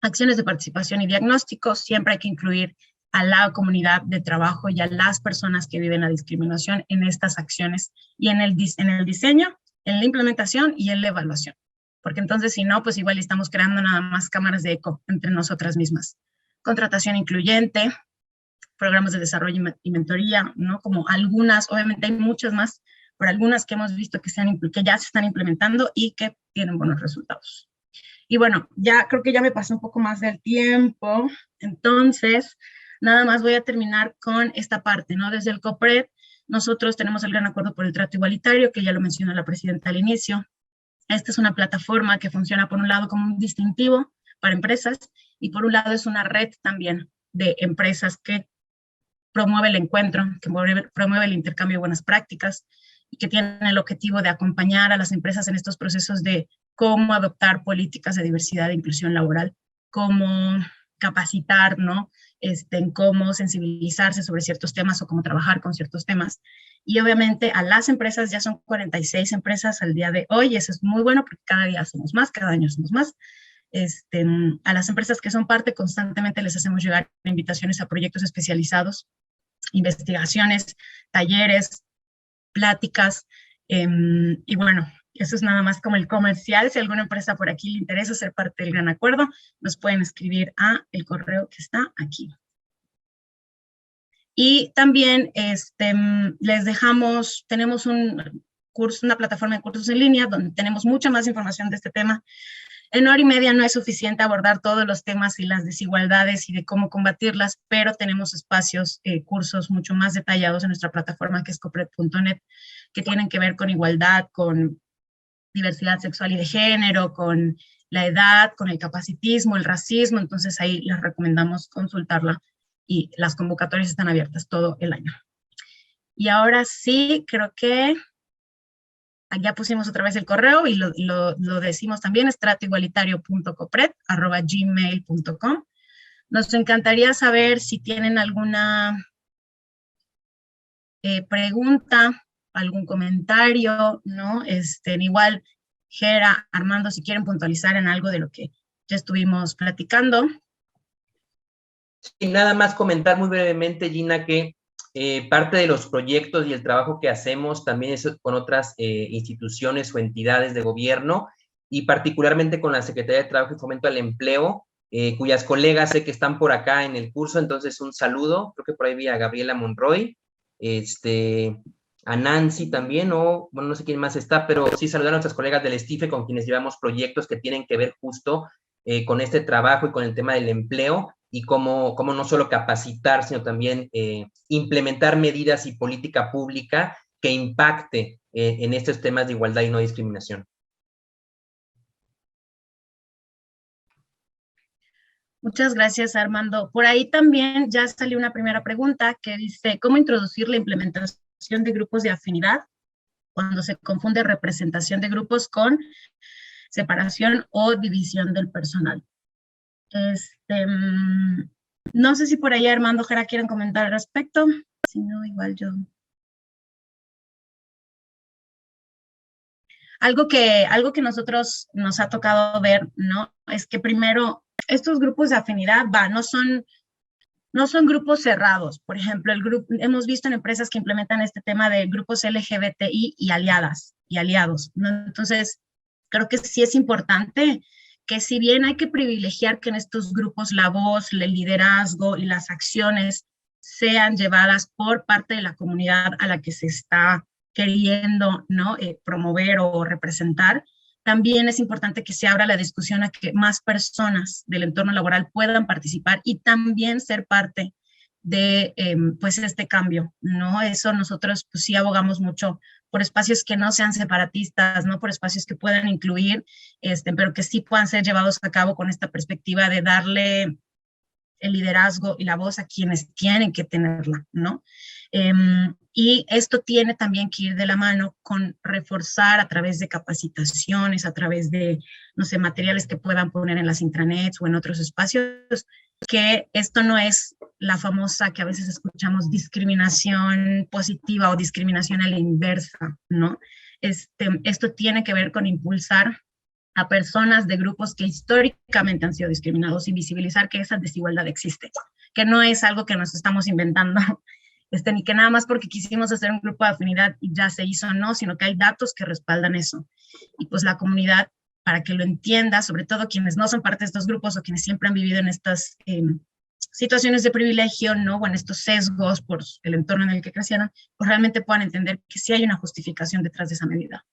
Acciones de participación y diagnóstico, siempre hay que incluir a la comunidad de trabajo y a las personas que viven la discriminación en estas acciones y en el diseño, en la implementación y en la evaluación. Porque entonces, si no, pues igual estamos creando nada más cámaras de eco entre nosotras mismas. Contratación incluyente, programas de desarrollo y mentoría, ¿no? Como algunas, obviamente hay muchas más, pero algunas que hemos visto que ya se están implementando y que tienen buenos resultados. Y bueno, ya creo que ya me pasé un poco más del tiempo, entonces nada más voy a terminar con esta parte, ¿no? Desde el COPRED, nosotros tenemos el Gran Acuerdo por el Trato Igualitario, que ya lo mencionó la presidenta al inicio. Esta es una plataforma que funciona por un lado como un distintivo para empresas y por un lado es una red también de empresas que promueve el encuentro, que promueve el intercambio de buenas prácticas y que tienen el objetivo de acompañar a las empresas en estos procesos de cómo adoptar políticas de diversidad e inclusión laboral, cómo capacitar, ¿no? En cómo sensibilizarse sobre ciertos temas o cómo trabajar con ciertos temas. Y obviamente a las empresas, ya son 46 empresas al día de hoy, y eso es muy bueno porque cada día somos más, cada año somos más. A las empresas que son parte, constantemente les hacemos llegar invitaciones a proyectos especializados, investigaciones, talleres, pláticas, y bueno, eso es nada más como el comercial. Si alguna empresa por aquí le interesa ser parte del gran acuerdo, nos pueden escribir a el correo que está aquí. Y también les dejamos, tenemos un curso, una plataforma de cursos en línea donde tenemos mucha más información de este tema. En hora y media no es suficiente abordar todos los temas y las desigualdades y de cómo combatirlas, pero tenemos espacios, cursos mucho más detallados en nuestra plataforma, que es copred.net, que tienen que ver con igualdad, con diversidad sexual y de género, con la edad, con el capacitismo, el racismo. Entonces ahí les recomendamos consultarla, y las convocatorias están abiertas todo el año. Y ahora sí, creo que ya pusimos otra vez el correo y lo decimos también, es tratoigualitario.copred@gmail.com. Nos encantaría saber si tienen alguna pregunta, algún comentario, ¿no? Igual, Gera, Armando, si quieren puntualizar en algo de lo que ya estuvimos platicando. Sí, nada más comentar muy brevemente, Gina, que parte de los proyectos y el trabajo que hacemos también es con otras instituciones o entidades de gobierno, y particularmente con la Secretaría de Trabajo y Fomento al Empleo, cuyas colegas sé que están por acá en el curso. Entonces un saludo, creo que por ahí vi a Gabriela Monroy, a Nancy también, o bueno, no sé quién más está, pero sí saludar a nuestras colegas del STIFE con quienes llevamos proyectos que tienen que ver justo con este trabajo y con el tema del empleo, y cómo no solo capacitar, sino también implementar medidas y política pública que impacte en estos temas de igualdad y no discriminación. Muchas gracias, Armando. Por ahí también ya salió una primera pregunta que dice, ¿cómo introducir la implementación de grupos de afinidad cuando se confunde representación de grupos con separación o división del personal? No sé si por ahí Armando, Jera quieren comentar al respecto. Si no, igual yo. Algo que nosotros nos ha tocado ver, ¿no? Es que primero, estos grupos de afinidad, no son grupos cerrados. Por ejemplo, hemos visto en empresas que implementan este tema de grupos LGBTI y aliadas y aliados, ¿no? Entonces, creo que sí es importante que, si bien hay que privilegiar que en estos grupos la voz, el liderazgo y las acciones sean llevadas por parte de la comunidad a la que se está queriendo, ¿no? Promover o representar, también es importante que se abra la discusión a que más personas del entorno laboral puedan participar y también ser parte de pues este cambio, ¿no? Eso nosotros pues sí abogamos mucho por espacios que no sean separatistas, ¿no? Por espacios que puedan incluir, pero que sí puedan ser llevados a cabo con esta perspectiva de darle el liderazgo y la voz a quienes tienen que tenerla, ¿no? Y esto tiene también que ir de la mano con reforzar a través de capacitaciones, a través de, no sé, materiales que puedan poner en las intranets o en otros espacios, que esto no es la famosa que a veces escuchamos discriminación positiva o discriminación a la inversa, ¿no? Esto tiene que ver con impulsar a personas de grupos que históricamente han sido discriminados y visibilizar que esa desigualdad existe, que no es algo que nos estamos inventando, ni que nada más porque quisimos hacer un grupo de afinidad y ya se hizo, no, sino que hay datos que respaldan eso. Y pues la comunidad, para que lo entienda, sobre todo quienes no son parte de estos grupos o quienes siempre han vivido en estas situaciones de privilegio, ¿no? O en estos sesgos por el entorno en el que crecieron, pues realmente puedan entender que sí hay una justificación detrás de esa medida.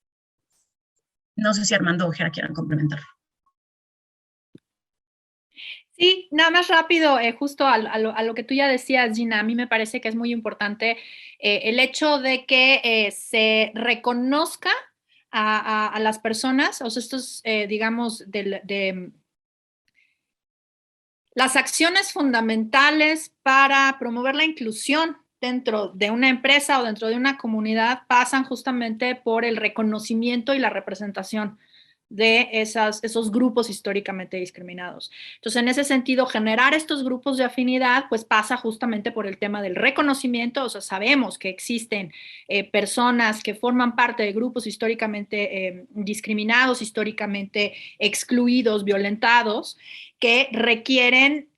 No sé si Armando o Jera quieran complementar. Sí, nada más rápido, justo a lo que tú ya decías, Gina, a mí me parece que es muy importante el hecho de que se reconozca a las personas, o sea, estos, digamos, de las acciones fundamentales para promover la inclusión dentro de una empresa o dentro de una comunidad pasan justamente por el reconocimiento y la representación de esos grupos históricamente discriminados. Entonces, en ese sentido, generar estos grupos de afinidad, pues pasa justamente por el tema del reconocimiento. O sea, sabemos que existen personas que forman parte de grupos históricamente discriminados, históricamente excluidos, violentados, que requieren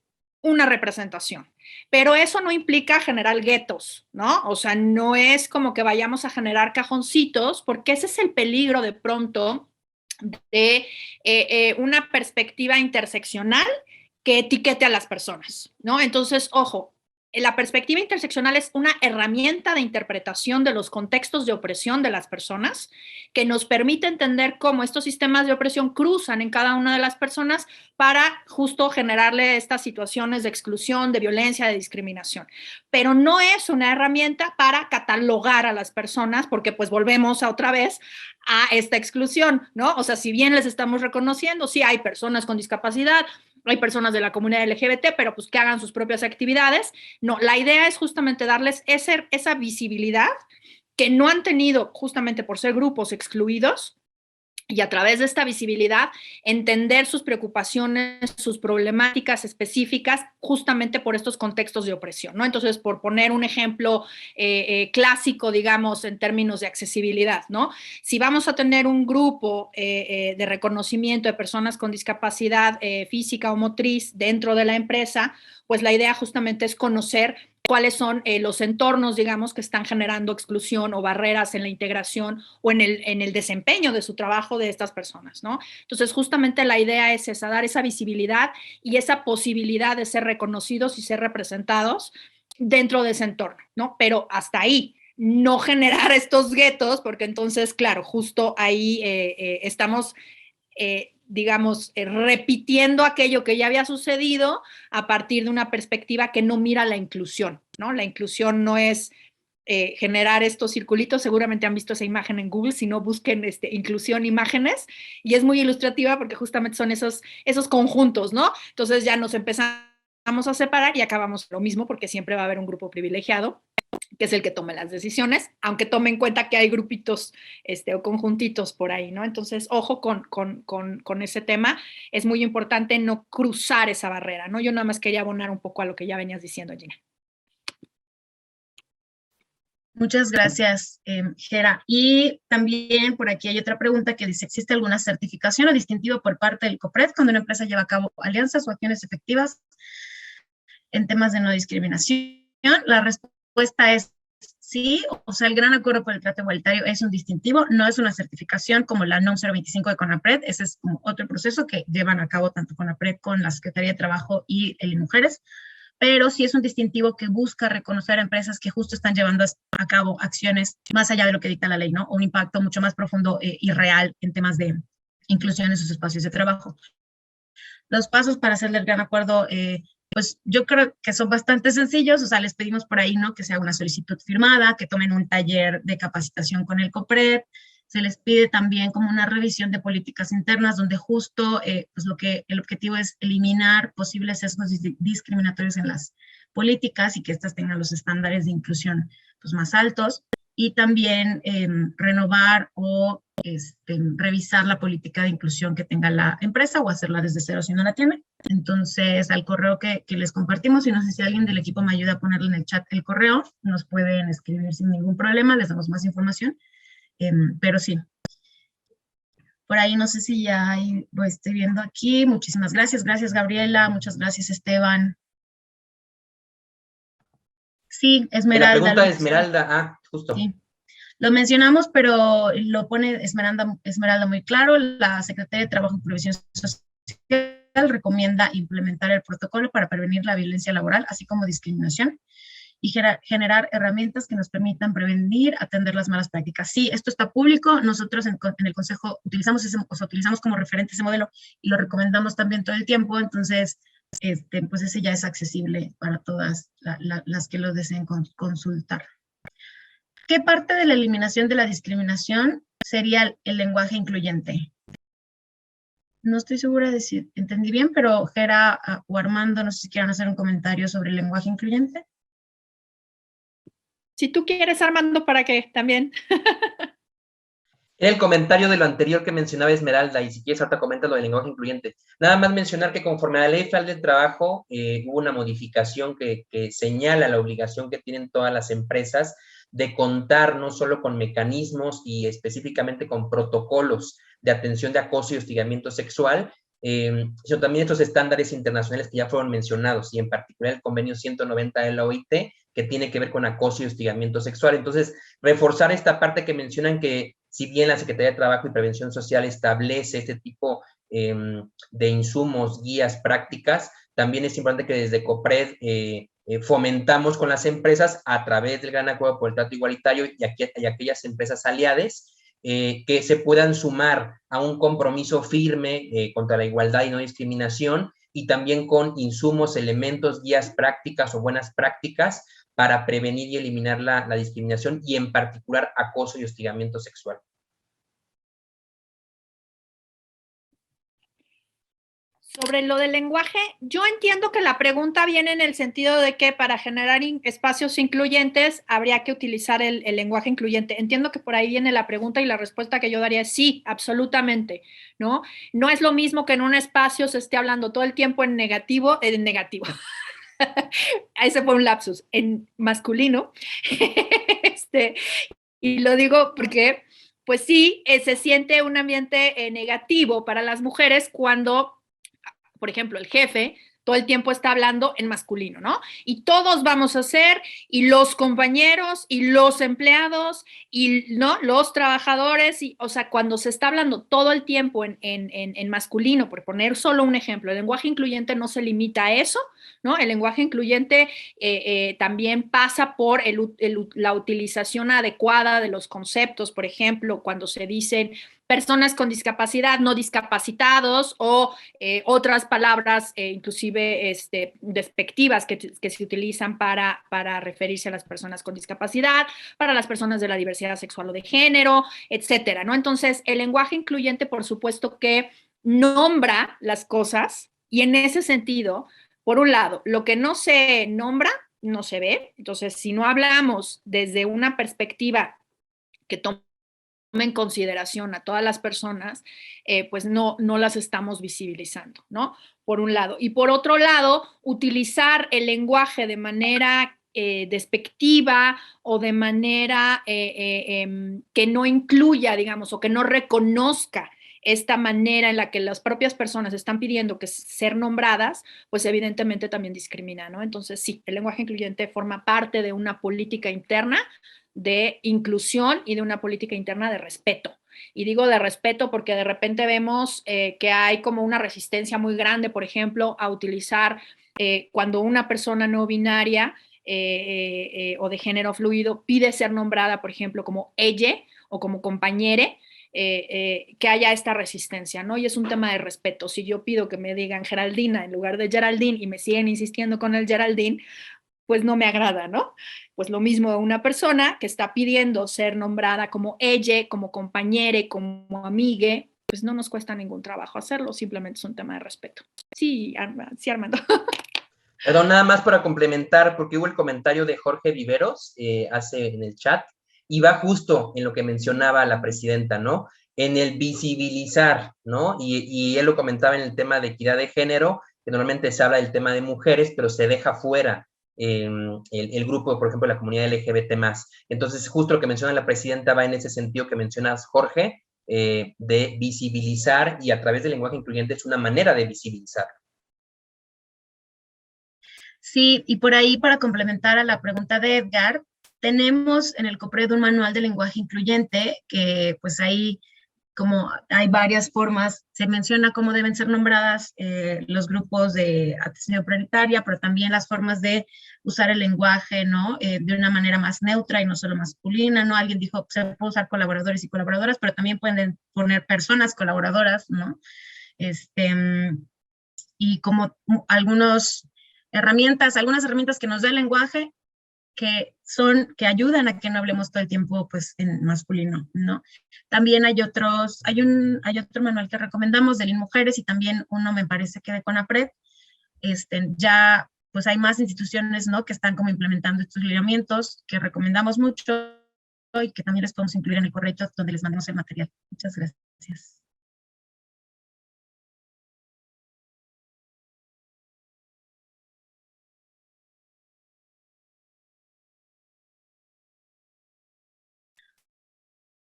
una representación. Pero eso no implica generar guetos, ¿no? O sea, no es como que vayamos a generar cajoncitos, porque ese es el peligro de pronto de una perspectiva interseccional que etiquete a las personas, ¿no? Entonces, ojo, la perspectiva interseccional es una herramienta de interpretación de los contextos de opresión de las personas que nos permite entender cómo estos sistemas de opresión cruzan en cada una de las personas para justo generarle estas situaciones de exclusión, de violencia, de discriminación. Pero no es una herramienta para catalogar a las personas, porque pues volvemos otra vez a esta exclusión, ¿no? O sea, si bien les estamos reconociendo, sí hay personas con discapacidad, hay personas de la comunidad LGBT, pero pues que hagan sus propias actividades. No, la idea es justamente darles esa visibilidad que no han tenido justamente por ser grupos excluidos, y a través de esta visibilidad entender sus preocupaciones, sus problemáticas específicas, justamente por estos contextos de opresión, ¿no? Entonces, por poner un ejemplo clásico, digamos, en términos de accesibilidad, ¿no? Si vamos a tener un grupo de reconocimiento de personas con discapacidad física o motriz dentro de la empresa, pues la idea justamente es conocer cuáles son los entornos, digamos, que están generando exclusión o barreras en la integración o en el desempeño de su trabajo de estas personas, ¿no? Entonces, justamente la idea es esa, dar esa visibilidad y esa posibilidad de ser reconocidos y ser representados dentro de ese entorno, ¿no? Pero hasta ahí, no generar estos guetos, porque entonces, claro, justo ahí estamos digamos, repitiendo aquello que ya había sucedido a partir de una perspectiva que no mira la inclusión, ¿no? La inclusión no es generar estos circulitos, seguramente han visto esa imagen en Google, si no busquen inclusión imágenes, y es muy ilustrativa porque justamente son esos conjuntos, ¿no? Entonces ya nos empezamos a separar y acabamos lo mismo porque siempre va a haber un grupo privilegiado que es el que tome las decisiones, aunque tome en cuenta que hay grupitos o conjuntitos por ahí, ¿no? Entonces, ojo con ese tema, es muy importante no cruzar esa barrera, ¿no? Yo nada más quería abonar un poco a lo que ya venías diciendo, Gina. Muchas gracias, Gera. Y también por aquí hay otra pregunta que dice, ¿existe alguna certificación o distintivo por parte del COPRED cuando una empresa lleva a cabo alianzas o acciones efectivas en temas de no discriminación? La respuesta es sí, o sea, el Gran Acuerdo por el Trato Igualitario es un distintivo, no es una certificación como la NOM 025 de CONAPRED, ese es como otro proceso que llevan a cabo tanto CONAPRED con la Secretaría de Trabajo y el Mujeres, pero sí es un distintivo que busca reconocer a empresas que justo están llevando a cabo acciones más allá de lo que dicta la ley, ¿no? Un impacto mucho más profundo y real en temas de inclusión en sus espacios de trabajo. Los pasos para hacerle el Gran Acuerdo, pues yo creo que son bastante sencillos, o sea, les pedimos por ahí, ¿no? Que sea una solicitud firmada, que tomen un taller de capacitación con el COPRED, se les pide también como una revisión de políticas internas donde justo pues el objetivo es eliminar posibles sesgos discriminatorios en las políticas y que estas tengan los estándares de inclusión pues más altos, y también renovar o revisar la política de inclusión que tenga la empresa o hacerla desde cero si no la tiene. Entonces, al correo que les compartimos, y no sé si alguien del equipo me ayuda a ponerle en el chat el correo, nos pueden escribir sin ningún problema, les damos más información, pero sí. Por ahí no sé si ya lo estoy viendo aquí. Muchísimas gracias. Gracias, Gabriela. Muchas gracias, Esteban. Sí, Esmeralda. La pregunta de Esmeralda, justo. Sí. Lo mencionamos, pero lo pone Esmeralda muy claro. La Secretaría de Trabajo y Previsión Social recomienda implementar el protocolo para prevenir la violencia laboral, así como discriminación, y generar herramientas que nos permitan prevenir, atender las malas prácticas. Sí, esto está público. Nosotros en el Consejo utilizamos como referente ese modelo y lo recomendamos también todo el tiempo. Entonces, pues ese ya es accesible para todas las que lo deseen consultar. ¿Qué parte de la eliminación de la discriminación sería el lenguaje incluyente? No estoy segura de si entendí bien, pero Gera o Armando, no sé si quieran hacer un comentario sobre el lenguaje incluyente. Si tú quieres, Armando, ¿para qué? También. Era el comentario de lo anterior que mencionaba Esmeralda, y si quieres ahorita comenta lo del lenguaje incluyente. Nada más mencionar que conforme a la Ley Federal del Trabajo, hubo una modificación que señala la obligación que tienen todas las empresas de contar no solo con mecanismos y específicamente con protocolos de atención de acoso y hostigamiento sexual, sino también estos estándares internacionales que ya fueron mencionados, y en particular el convenio 190 de la OIT, que tiene que ver con acoso y hostigamiento sexual. Entonces, reforzar esta parte que mencionan, que si bien la Secretaría de Trabajo y Prevención Social establece este tipo de insumos, guías, prácticas, también es importante que desde COPRED fomentamos con las empresas a través del Gran Acuerdo por el Trato Igualitario y aquellas empresas aliadas que se puedan sumar a un compromiso firme contra la igualdad y no discriminación, y también con insumos, elementos, guías prácticas o buenas prácticas para prevenir y eliminar la discriminación, y en particular acoso y hostigamiento sexual. Sobre lo del lenguaje, yo entiendo que la pregunta viene en el sentido de que para generar espacios incluyentes habría que utilizar el lenguaje incluyente. Entiendo que por ahí viene la pregunta, y la respuesta que yo daría es sí, absolutamente, ¿no? No es lo mismo que en un espacio se esté hablando todo el tiempo en negativo. Ese fue un lapsus, en masculino. Y lo digo porque, pues sí, se siente un ambiente negativo para las mujeres cuando, por ejemplo, el jefe todo el tiempo está hablando en masculino, ¿no? Y todos vamos a ser, y los compañeros, y los empleados, y ¿no? Los trabajadores, y, o sea, cuando se está hablando todo el tiempo en masculino, por poner solo un ejemplo, el lenguaje incluyente no se limita a eso, ¿no? El lenguaje incluyente también pasa por la utilización adecuada de los conceptos, por ejemplo, cuando se dicen personas con discapacidad, no discapacitados, o otras palabras inclusive despectivas que se utilizan para referirse a las personas con discapacidad, para las personas de la diversidad sexual o de género, etcétera, ¿no? Entonces, el lenguaje incluyente, por supuesto que nombra las cosas, y en ese sentido, por un lado, lo que no se nombra, no se ve. Entonces, si no hablamos desde una perspectiva que tome en consideración a todas las personas, pues no las estamos visibilizando, ¿no? Por un lado. Y por otro lado, utilizar el lenguaje de manera despectiva o de manera que no incluya, digamos, o que no reconozca esta manera en la que las propias personas están pidiendo que ser nombradas, pues evidentemente también discrimina, ¿no? Entonces sí, el lenguaje incluyente forma parte de una política interna de inclusión y de una política interna de respeto. Y digo de respeto porque de repente vemos que hay como una resistencia muy grande, por ejemplo, a utilizar cuando una persona no binaria o de género fluido pide ser nombrada, por ejemplo, como ella o como compañere, que haya esta resistencia, ¿no? Y es un tema de respeto. Si yo pido que me digan Geraldina en lugar de Geraldine y me siguen insistiendo con el Geraldine, pues no me agrada, ¿no? Pues lo mismo una persona que está pidiendo ser nombrada como ella, como compañere, como amigue, pues no nos cuesta ningún trabajo hacerlo, simplemente es un tema de respeto. Sí, Armando. Perdón, nada más para complementar, porque hubo el comentario de Jorge Viveros hace en el chat, y va justo en lo que mencionaba la presidenta, ¿no? En el visibilizar, ¿no? Y él lo comentaba en el tema de equidad de género, que normalmente se habla del tema de mujeres, pero se deja fuera el grupo, por ejemplo, de la comunidad LGBT+. Entonces, justo lo que menciona la presidenta va en ese sentido que mencionas, Jorge, de visibilizar, y a través del lenguaje incluyente es una manera de visibilizar. Sí, y por ahí, para complementar a la pregunta de Edgar, tenemos en el COPRED un manual de lenguaje incluyente que pues ahí, como hay varias formas, se menciona cómo deben ser nombradas los grupos de atención prioritaria, pero también las formas de usar el lenguaje, ¿no? De una manera más neutra y no solo masculina, ¿no? Alguien dijo, se puede usar colaboradores y colaboradoras, pero también pueden poner personas colaboradoras, ¿no? Y como algunas herramientas que nos da el lenguaje que ayudan a que no hablemos todo el tiempo pues en masculino, ¿no? También hay otro manual que recomendamos de Mujeres, y también uno me parece que de CONAPRED. Ya pues hay más instituciones, ¿no? Que están como implementando estos lineamientos que recomendamos mucho, y que también les podemos incluir en el correo donde les mandemos el material. Muchas gracias.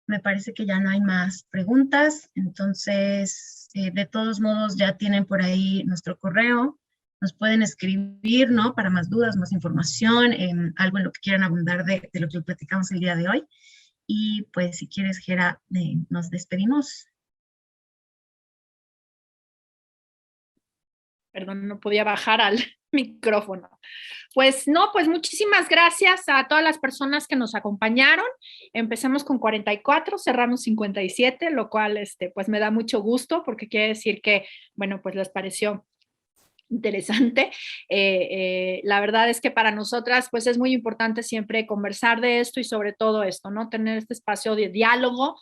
Me parece que ya no hay más preguntas, entonces, de todos modos, ya tienen por ahí nuestro correo, nos pueden escribir, ¿no? Para más dudas, más información, algo en lo que quieran abundar de lo que platicamos el día de hoy. Y pues, si quieres, Gera, nos despedimos. Perdón, no podía bajar al micrófono. Pues no, pues muchísimas gracias a todas las personas que nos acompañaron. Empezamos con 44, cerramos 57, lo cual pues me da mucho gusto porque quiere decir que, bueno, pues les pareció interesante. La verdad es que para nosotras pues es muy importante siempre conversar de esto y sobre todo esto, ¿no? Tener este espacio de diálogo,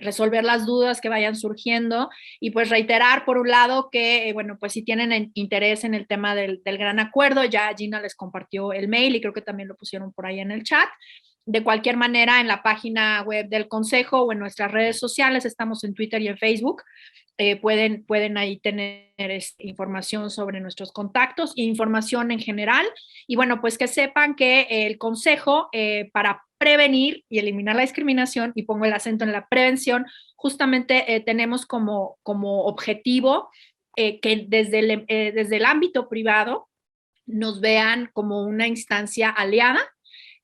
resolver las dudas que vayan surgiendo y pues reiterar por un lado que, bueno, pues si tienen interés en el tema del gran acuerdo, ya Gina les compartió el mail y creo que también lo pusieron por ahí en el chat. De cualquier manera, en la página web del Consejo o en nuestras redes sociales, estamos en Twitter y en Facebook, pueden ahí tener información sobre nuestros contactos e información en general. Y bueno, pues que sepan que el Consejo, para prevenir y eliminar la discriminación, y pongo el acento en la prevención, justamente tenemos como objetivo que desde el ámbito privado nos vean como una instancia aliada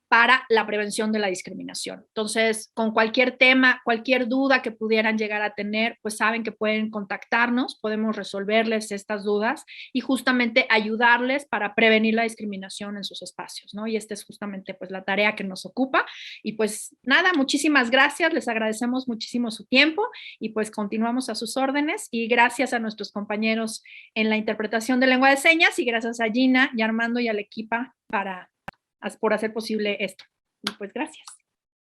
para la prevención de la discriminación. Entonces, con cualquier tema, cualquier duda que pudieran llegar a tener, pues saben que pueden contactarnos, podemos resolverles estas dudas y justamente ayudarles para prevenir la discriminación en sus espacios, ¿no? Y esta es justamente pues la tarea que nos ocupa. Y pues nada, muchísimas gracias, les agradecemos muchísimo su tiempo y pues continuamos a sus órdenes y gracias a nuestros compañeros en la interpretación de lengua de señas y gracias a Gina y Armando y al equipo por hacer posible esto. Y pues gracias.